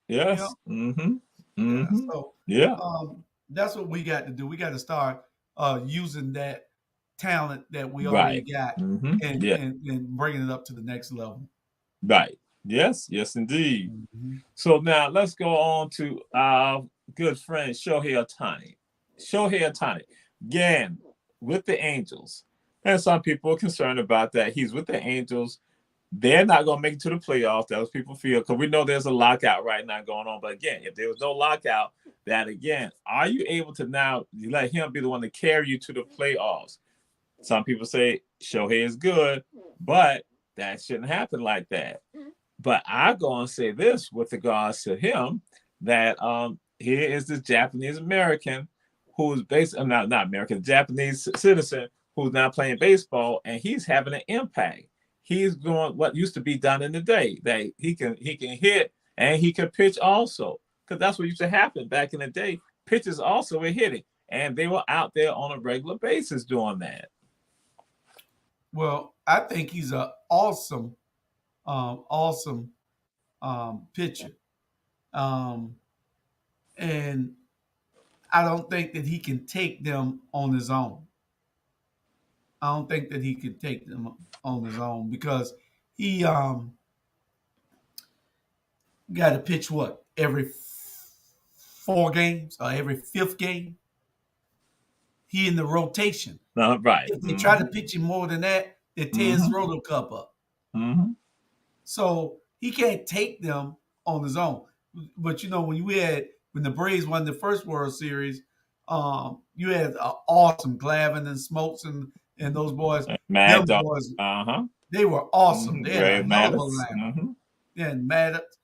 That's what we got to do. We got to start using that talent that we already got and bringing it up to the next level. Right. Yes, indeed. Mm-hmm. So now let's go on to our good friend Shohei Ohtani. Again, with the Angels. And some people are concerned about that. He's with the Angels. They're not going to make it to the playoffs. That's what people feel, because we know there's a lockout right now going on. But again, if there was no lockout, are you able to now let him be the one to carry you to the playoffs? Some people say Shohei is good, but that shouldn't happen like that. But I go and say this with regards to him, that here is this Japanese American who's basically not American, Japanese citizen who's now playing baseball, and he's having an impact. He's doing what used to be done in the day, that he can hit and he can pitch also, because that's what used to happen back in the day. Pitchers also were hitting, and they were out there on a regular basis doing that. Well, I think he's an awesome pitcher. And I don't think that he can take them on his own. I don't think that he can take them on his own, because he got to pitch every 4 games or every 5th game. He in the rotation. Right. If they try to pitch him more than that, they tear his roto cup up. Mm-hmm. So he can't take them on his own. But when the Braves won the first World Series, you had awesome Glavine and Smoltz and those boys. Mad Dog. Boys, they were awesome. They had a hell of a lineup. And Maddox,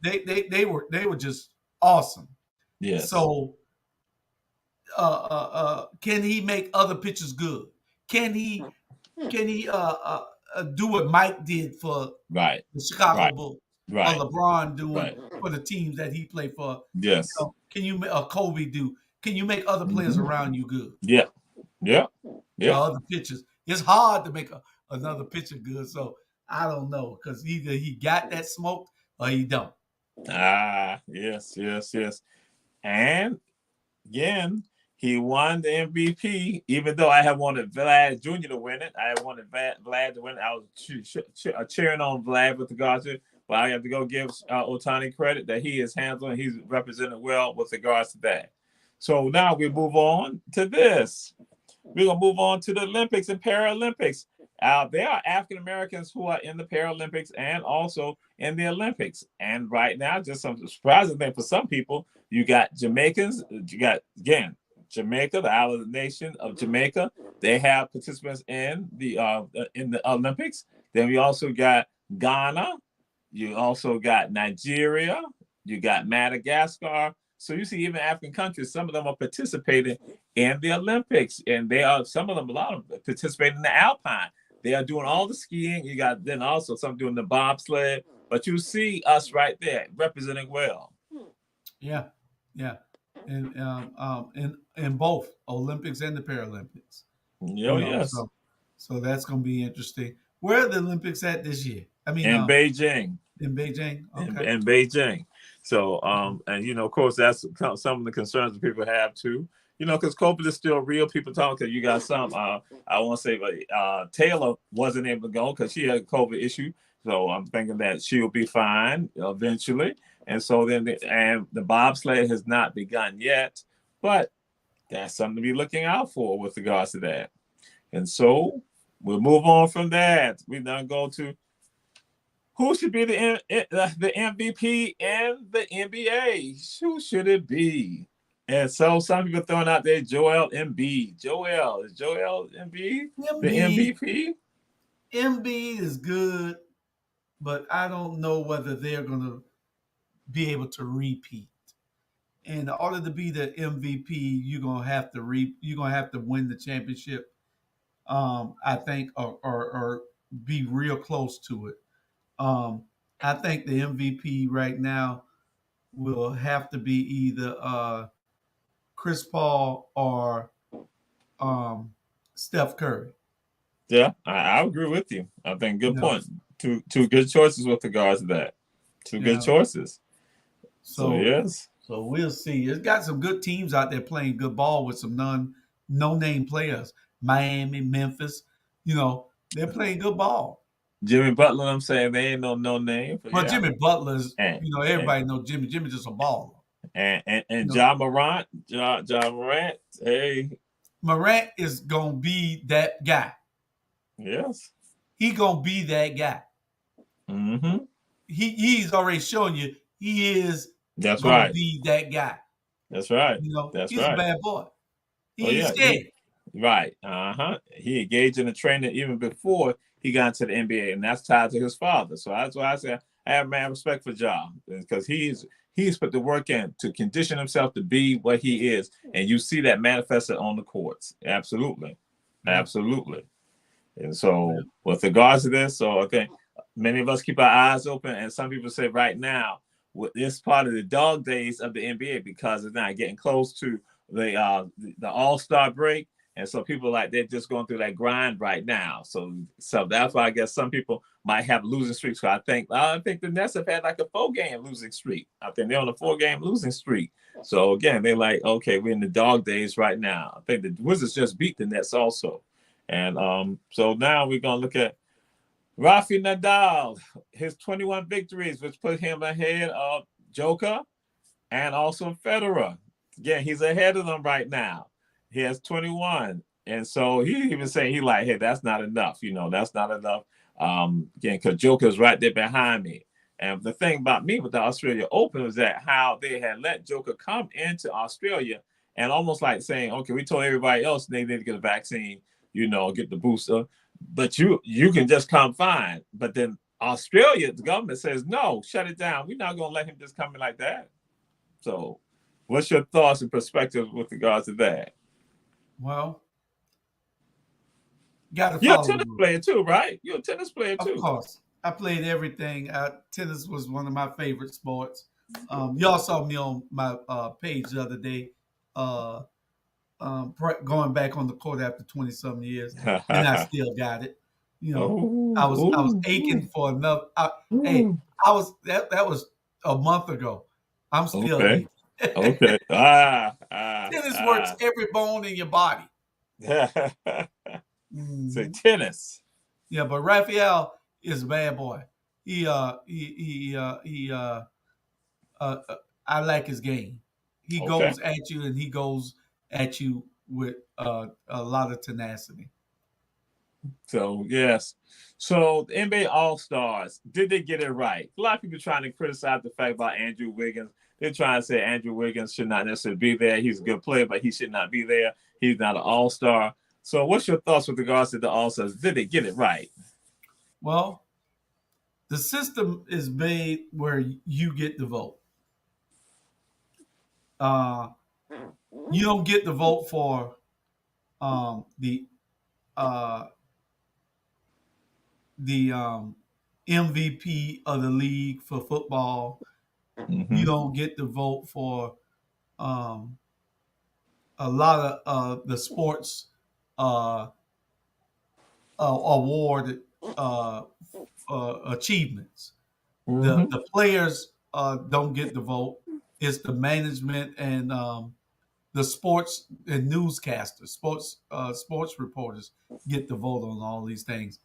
they were just awesome. Yes. So can he make other pitchers good? Can he do what Mike did for the Chicago Bulls? Right. or LeBron doing Right. for the teams that he played for. Yes. Can you Kobe do? Can you make other players around you good? Yeah. Yeah. Yeah. Other pitchers. It's hard to make another pitcher good. So I don't know because either he got that smoke or he don't. Yes. And again, he won the MVP, even though I had wanted Vlad Jr. to win it. I had wanted Vlad to win it. I was cheering on Vlad with regards to it, but I have to go give Ohtani credit that he is handling, he's represented well with regards to that. So now we move on to this. We're going to move on to the Olympics and Paralympics. There are African Americans who are in the Paralympics and also in the Olympics. And right now, just some surprising thing for some people, you got Jamaicans, you got, again, Jamaica, the island nation of Jamaica. They have participants in the Olympics. Then we also got Ghana. You also got Nigeria. You got Madagascar. So you see, even African countries, some of them are participating in the Olympics, and they are a lot of them participating in the Alpine. They are doing all the skiing. You got then also some doing the bobsled. But you see us right there representing well. Yeah. In both Olympics and the Paralympics. Yes. So that's going to be interesting. Where are the Olympics at this year? I mean, in Beijing. In Beijing. Okay. In Beijing. So, and of course, that's some of the concerns that people have too. Because COVID is still real. People talk because you got some. I want to say, Taylor wasn't able to go because she had a COVID issue. So I'm thinking that she'll be fine eventually. And so then, the bobsled has not begun yet, but that's something to be looking out for with regards to that. And so we'll move on from that. We now go to who should be the MVP in the NBA. Who should it be? And so some people throwing out there Joel Embiid. Is Joel Embiid the MVP? Embiid is good, but I don't know whether they're going to be able to repeat. And in order to be the MVP, you're gonna have to win the championship. I think, or be real close to it. I think the MVP right now will have to be either Chris Paul or Steph Curry. Yeah, I agree with you. I think good point. Two good choices with regards to that. Two good choices. So yes. So we'll see. It's got some good teams out there playing good ball with some no-name players. Miami, Memphis, they're playing good ball. Jimmy Butler, I'm saying they ain't no name. But Jimmy Butler's, everybody knows Jimmy. Jimmy's just a baller. And Ja Morant, hey. Morant is gonna be that guy. Yes. He gonna be that guy. Mm-hmm. He's already shown you he is. That's gonna right. be that guy. That's right. He's a bad boy. He's scared. Right. He engaged in the training even before he got into the NBA, and that's tied to his father. So that's why I say I have mad respect for Ja, because he's put the work in to condition himself to be what he is, and you see that manifested on the courts. Absolutely. And so with regards to this, so I think many of us keep our eyes open, and some people say right now, this part of the dog days of the NBA because it's not getting close to the All-Star break, and so people they're just going through that grind right now. So that's why I guess some people might have losing streaks. So I think the Nets have had like a 4-game losing streak. I think they're on a 4-game losing streak. So again, they're like, okay, we're in the dog days right now. I think the Wizards just beat the Nets also, and so now we're gonna look at Rafael Nadal, his 21 victories, which put him ahead of Joker and also Federer. Again, he's ahead of them right now. He has 21. And so he even saying hey, that's not enough. That's not enough. Again, because Joker's right there behind me. And the thing about me with the Australia Open was that how they had let Joker come into Australia and almost like saying, okay, we told everybody else they need to get a vaccine, get the booster. But you can just come fine. But then Australia, the government says, no, shut it down. We're not going to let him just come in like that. So what's your thoughts and perspectives with regards to that? Well, got to you're a tennis player too, right? You're a tennis player too. Of course. I played everything. Tennis was one of my favorite sports. Y'all saw me on my page the other day, going back on the court after 20-something years, and I still got it. You know, I was aching for another. Hey, that was a month ago. I'm still aching. Okay. Tennis works every bone in your body. Say tennis. Yeah, but Raphael is a bad boy. I like his game. He goes at you, and he goes at you with a lot of tenacity. So yes. So the NBA All-Stars, did they get it right? A lot of people trying to criticize the fact about Andrew Wiggins. They're trying to say Andrew Wiggins should not necessarily be there. He's a good player, but he should not be there. He's not an All-Star. So what's your thoughts with regards to the All-Stars? Did they get it right? Well, the system is made where you get the vote. You don't get the vote for the MVP of the league for football. You don't get the vote for a lot of the sports award achievements. The players don't get the vote. It's the management and the sports and newscasters, sports reporters get the vote on all these things.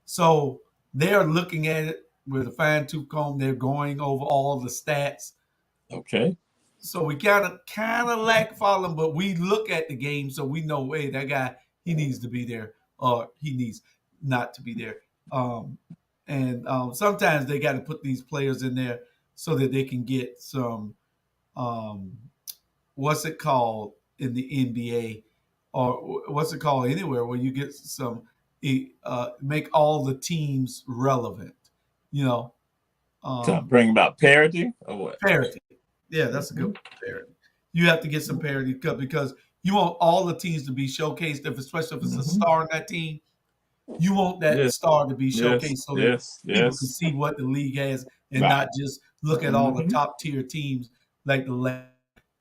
So they're looking at it with a fine-tooth comb. They're going over all the stats. Okay. So we kind of lack following, but we look at the game, so we know, hey, that guy, he needs to be there, or he needs not to be there. Sometimes they got to put these players in there so that they can get some, what's it called in the NBA, or what's it called anywhere where you get some, make all the teams relevant, To bring about parity or what? Parity. Yeah, that's a good parity. You have to get some parity because you want all the teams to be showcased, especially if it's a star in that team. You want that star to be showcased so that people can see what the league has and not just look at all the top tier teams like the Lakers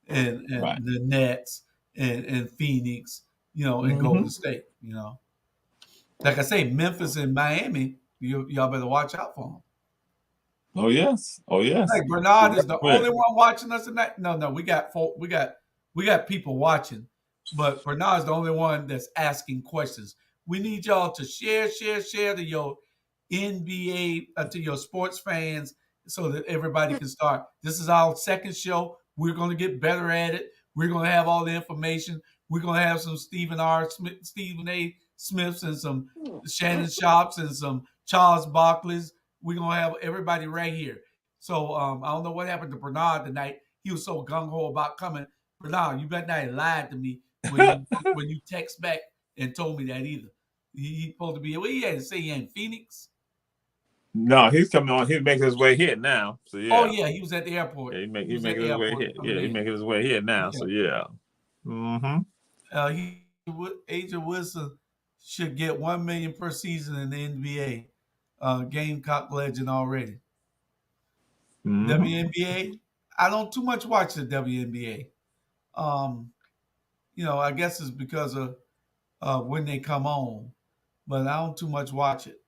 and the Nets and Phoenix, and Golden State. Like I say, Memphis and Miami, y'all better watch out for them. Oh yes. Like Bernard is the only one watching us tonight. No, we got people watching, but Bernard's the only one that's asking questions. We need y'all to share to your NBA, to your sports fans, so that everybody can start. This is our second show. We're going to get better at it. We're going to have all the information. We're going to have some Stephen A. Smiths and some Shannon Sharps and some Charles Barkley's. We're going to have everybody right here. So I don't know what happened to Bernard tonight. He was so gung-ho about coming. Bernard, you better not have lied to me when you text back and told me that either. He's supposed to be, he had to say he in Phoenix. No, he's coming on. He's making his way here now. So yeah. Oh yeah, he was at the airport. Yeah, he's making his way here. Yeah, he's making his way here now. Yeah. So yeah. Agent Wilson should get $1 million per season in the NBA. Gamecock legend already. WNBA, I don't too much watch the WNBA. I guess it's because of when they come on, but I don't too much watch it.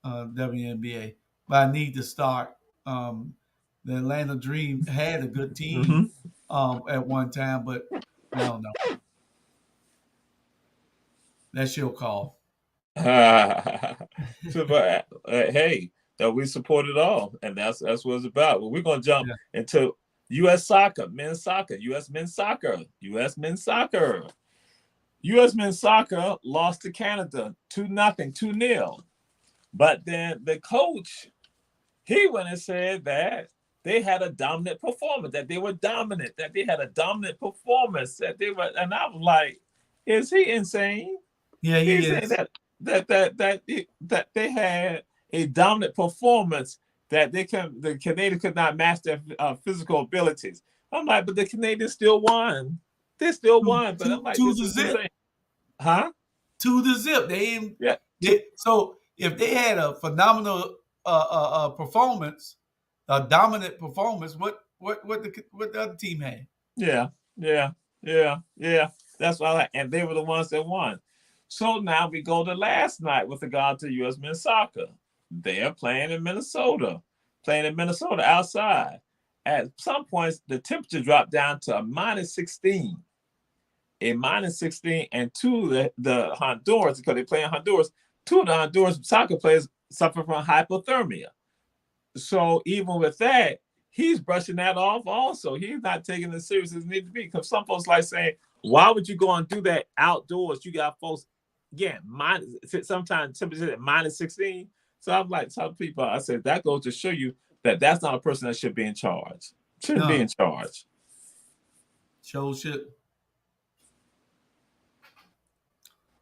WNBA, but I need to start. The Atlanta Dream had a good team at one time, but I don't know. That's your call. So, but hey, we support it all, and that's what it's about. Well, we're gonna jump into U.S. soccer, men's soccer, U.S. men's soccer, U.S. men's soccer. U.S. men's soccer lost to Canada 2-0. But then the coach, he went and said that they had a dominant performance, that they were dominant, that they had a dominant performance, that they were, and I was like, is he insane? Yeah, he is. That they had a dominant performance, that the Canadians could not match their physical abilities. I'm like, but the Canadians still won. They still won, but I'm like, to the zip. Huh? To the zip. So if they had a phenomenal performance, a dominant performance, what the other team had? Yeah. That's why, and they were the ones that won. So now we go to last night with regard to U.S. men's soccer. They're playing in Minnesota outside. At some points, the temperature dropped down to a -16. A -16, and the Honduras, because they play in Honduras, two of the Honduras soccer players suffer from hypothermia. So even with that, he's brushing that off also. He's not taking it as serious as it needs to be. Because some folks like saying, why would you go and do that outdoors? You got folks, again, sometimes temperature at -16. So I'm like, some people, I said, that goes to show you that that's not a person that should be in charge. Shouldn't be in charge. Should.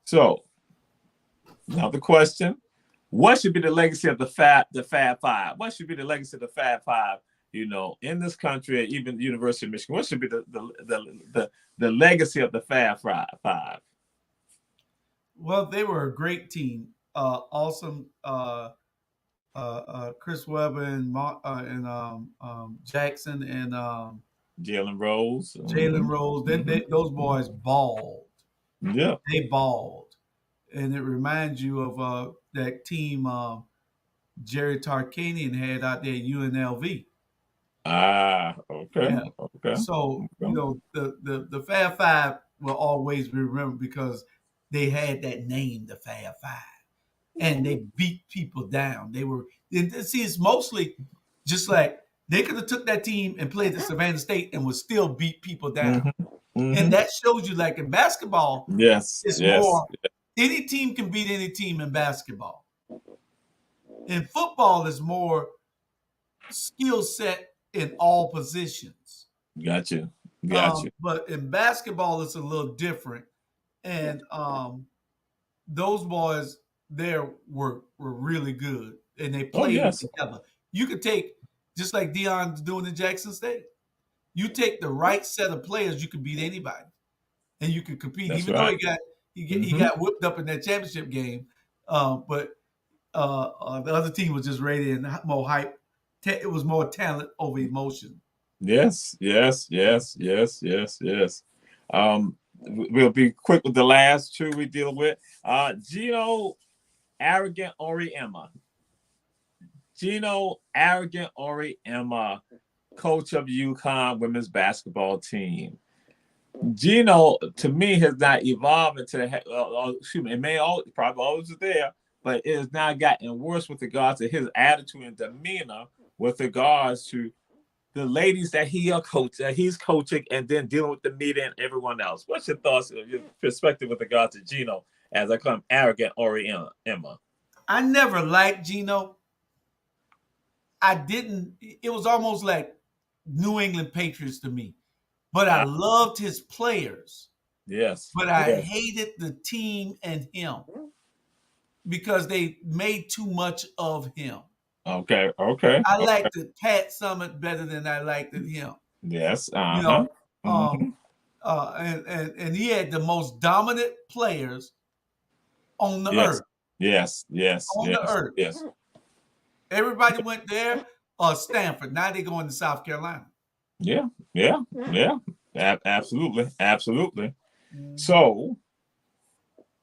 So, another question. What should be the legacy of the Fab Five? What should be the legacy of the Fab Five, in this country, even the University of Michigan? What should be the legacy of the Fab Five? Well, they were a great team. Awesome. Chris Webber and Jackson and Jalen Rose. Jalen Rose. Those boys balled. Yeah. They balled. And it reminds you of that team Jerry Tarkanian had out there at UNLV. Okay. Yeah. Okay. So, the Fab Five will always be remembered because they had that name, the Fab Five. And they beat people down. It's mostly just like they could have took that team and played at Savannah State and would still beat people down. Mm-hmm. And that shows you, like in basketball, it's more, any team can beat any team in basketball. In football, it's more skill set in all positions. Gotcha. But in basketball, it's a little different. And those boys there were really good, and they played together. You could take, just like Deion's doing in Jackson State, you take the right set of players, you can beat anybody, and you can compete. That's even right. though he got whipped up in that championship game, but the other team was just ready and more hype. It was more talent over emotion. Yes. We'll be quick with the last two we deal with. Gino Arrogant Auriemma. Coach of UConn women's basketball team. Gino, to me, has not evolved into it may probably always was there, but it has now gotten worse with regards to his attitude and demeanor with regards to the ladies that he's coaching, and then dealing with the media and everyone else. What's your thoughts, your perspective with regards to Gino as I come Arrogant Auriemma? I never liked Gino. It was almost like New England Patriots to me. But I loved his players. Yes. But I hated the team and him because they made too much of him. Okay. I liked Pat Summitt better than I liked him. Yes. And he had the most dominant players on the earth. Yes. On the earth. Yes. Everybody went there or Stanford. Now they're going to South Carolina. Yeah. Absolutely. Mm-hmm. So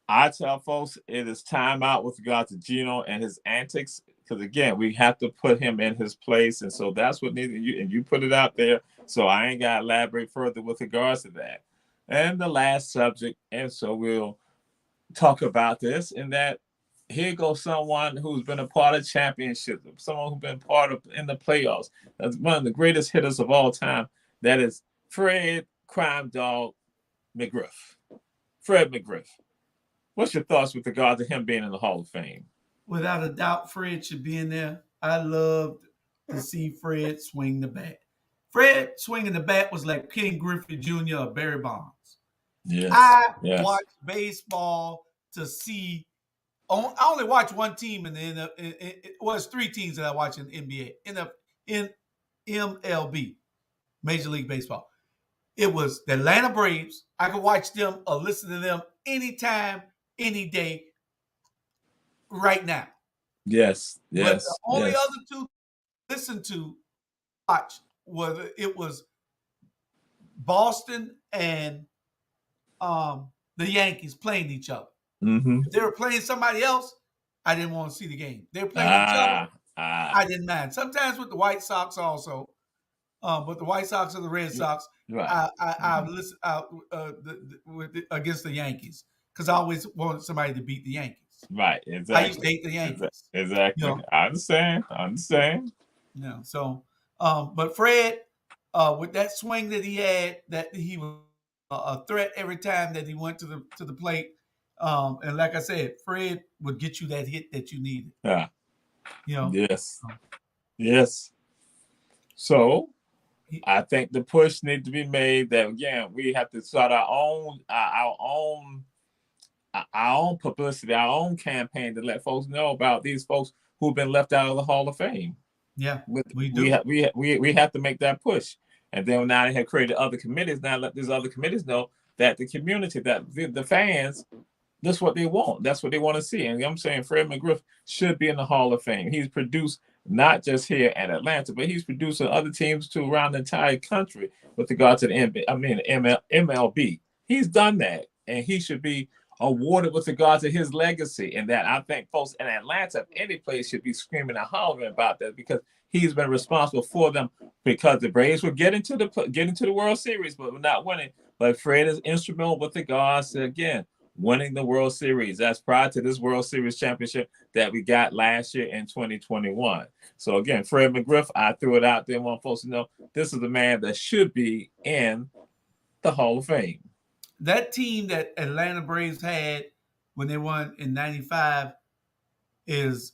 I tell folks it is time out with regard to Gino and his antics. Because again, we have to put him in his place, and so that's what needed you. And you put it out there, so I ain't got to elaborate further with regards to that. And the last subject, and so we'll talk about this. And that here goes someone who's been a part of championships, someone who's been part of in the playoffs. That's one of the greatest hitters of all time. That is Fred Crime Dog McGriff. Fred McGriff. What's your thoughts with regard to him being in the Hall of Fame? Without a doubt, Fred should be in there. I loved to see Fred swing the bat. Fred swinging the bat was like Ken Griffey Jr. or Barry Bonds. Yes. I watch baseball to see. I only watch one team in the it's three teams that I watch in the NBA. In MLB, Major League Baseball. It was the Atlanta Braves. I could watch them or listen to them anytime, any day. Right now, Yes, But the yes, only yes. other two listen to watch was Boston and the Yankees playing each other. Mm-hmm. If they were playing somebody else, I didn't want to see the game. They were playing each other. Ah, I didn't mind. Sometimes with the White Sox also, but the White Sox or the Red Sox, right. I listen against the Yankees because I always wanted somebody to beat the Yankees. Right, I used to exactly. hate the Yankees. You Exactly. know, I understand. I understand. So, but Fred, with that swing that he had, that he was a threat every time that he went to the plate. And like I said, Fred would get you that hit that you needed. Yeah. You know, Yes. Yes. So he, I think the push needs to be made that again we have to start our own publicity, our own campaign to let folks know about these folks who've been left out of the Hall of Fame. yeah, we We do. we have to make that push. And then now they have created other committees. Now let these other committees know that the community, that the fans, that's what they want. That's what they want to see. And I'm saying Fred McGriff should be in the Hall of Fame. He's produced not just here in Atlanta, but he's producing other teams too around the entire country with regard to the MLB. He's done that, and he should be awarded with regard to his legacy. And that I think folks in Atlanta, if any place, should be screaming and hollering about that because he's been responsible for them. Because the Braves were getting to the World Series, but we're not winning. But Fred is instrumental with regards to again winning the World Series. That's prior to this World Series championship that we got last year in 2021. So again, Fred McGriff, I threw it out there. I want folks to know this is the man that should be in the Hall of Fame. That team that Atlanta Braves had when they won in '95 is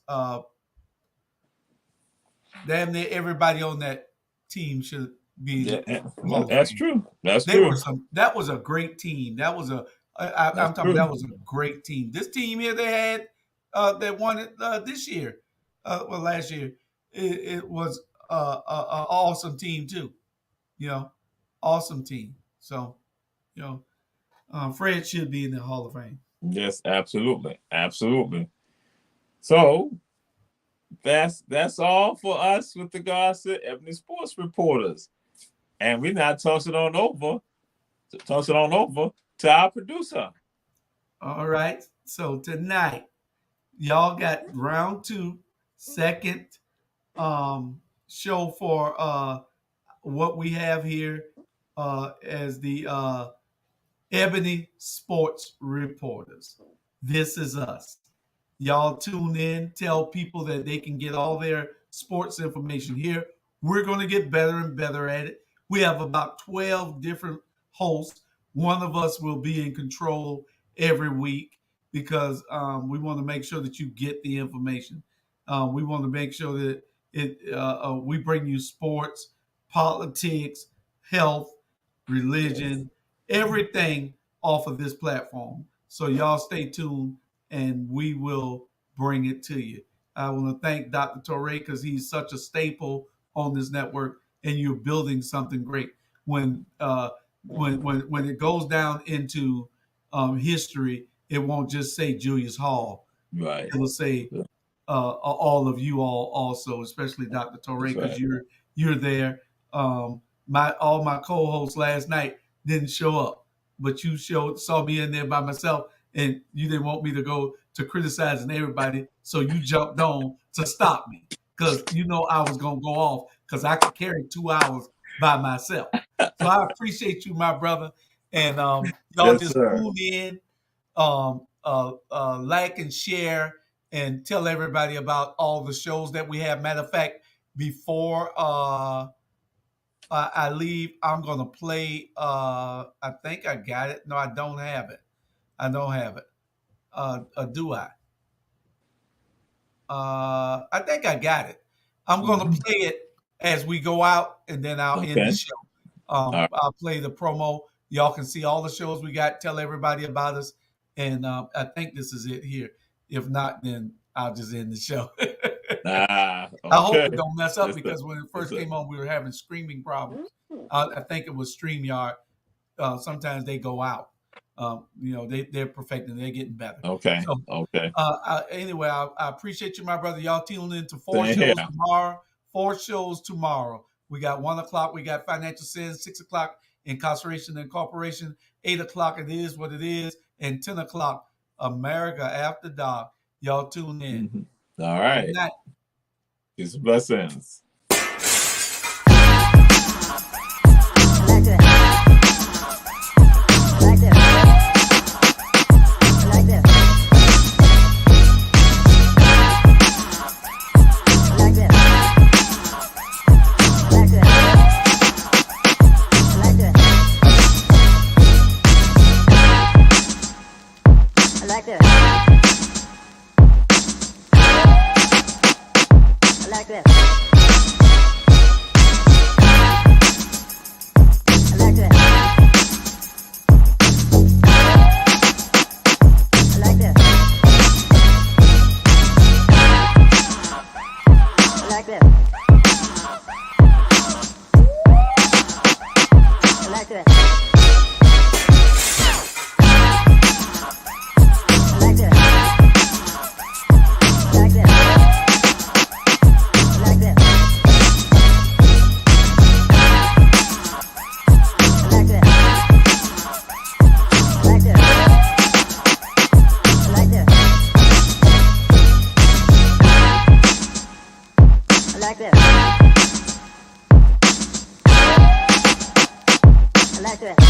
damn near everybody on that team should be in the Hall of That's Fame. true. That's They true. were that was a great team. That was I'm talking. That was a great team. This team here they had that won it this year, last year. It was an awesome team too. Awesome team. So, you Fred should be in the Hall of Fame. Yes, absolutely, absolutely. So that's all for us with regards to Ebony Sports Reporters, and we're now tossing on over to our producer. All right. So tonight, y'all got round 2, second show for what we have here as the Ebony Sports Reporters. This is us. Y'all tune in, tell people that they can get all their sports information here. We're going to get better and better at it. We have about 12 different hosts. One of us will be in control every week because we want to make sure that you get the information. We want to make sure that we bring you sports, politics, health, religion, everything off of this platform. So y'all stay tuned and we will bring it to you. I want to thank Dr. Torre because he's such a staple on this network and you're building something great. When it goes down into history, it won't just say Julius Hall. Right. It'll say all of you all also, especially Dr. Torre, because you're there. All my co-hosts last night didn't show up, but you saw me in there by myself, and you didn't want me to go to criticizing everybody, so you jumped on to stop me because you know I was gonna go off because I could carry 2 hours by myself. So I appreciate you, my brother, and y'all just tune in, like and share, and tell everybody about all the shows that we have. Matter of fact, before I leave, I'm gonna play. I think I got it. No, I don't have it. Do I? I think I got it. I'm gonna play it as we go out, and then I'll end the show. I'll play the promo. Y'all can see all the shows we got. Tell everybody about us, and I think this is it here. If not, then I'll just end the show. Okay. I hope it don't mess up because when it first came on, we were having streaming problems. I think it was StreamYard. Sometimes they go out. they're perfecting, they're getting better. Okay. So, Okay. Anyway, I appreciate you, my brother. Y'all tuning in to 4 Same shows here. tomorrow. 4 shows tomorrow. We got 1 o'clock. We got Financial Sense. 6 o'clock, Incarceration and Incorporation. 8 o'clock, It Is What It Is. And 10 o'clock, America After Dark. Y'all tune in. Mm-hmm. All right. Good night. Peace and blessings. like this.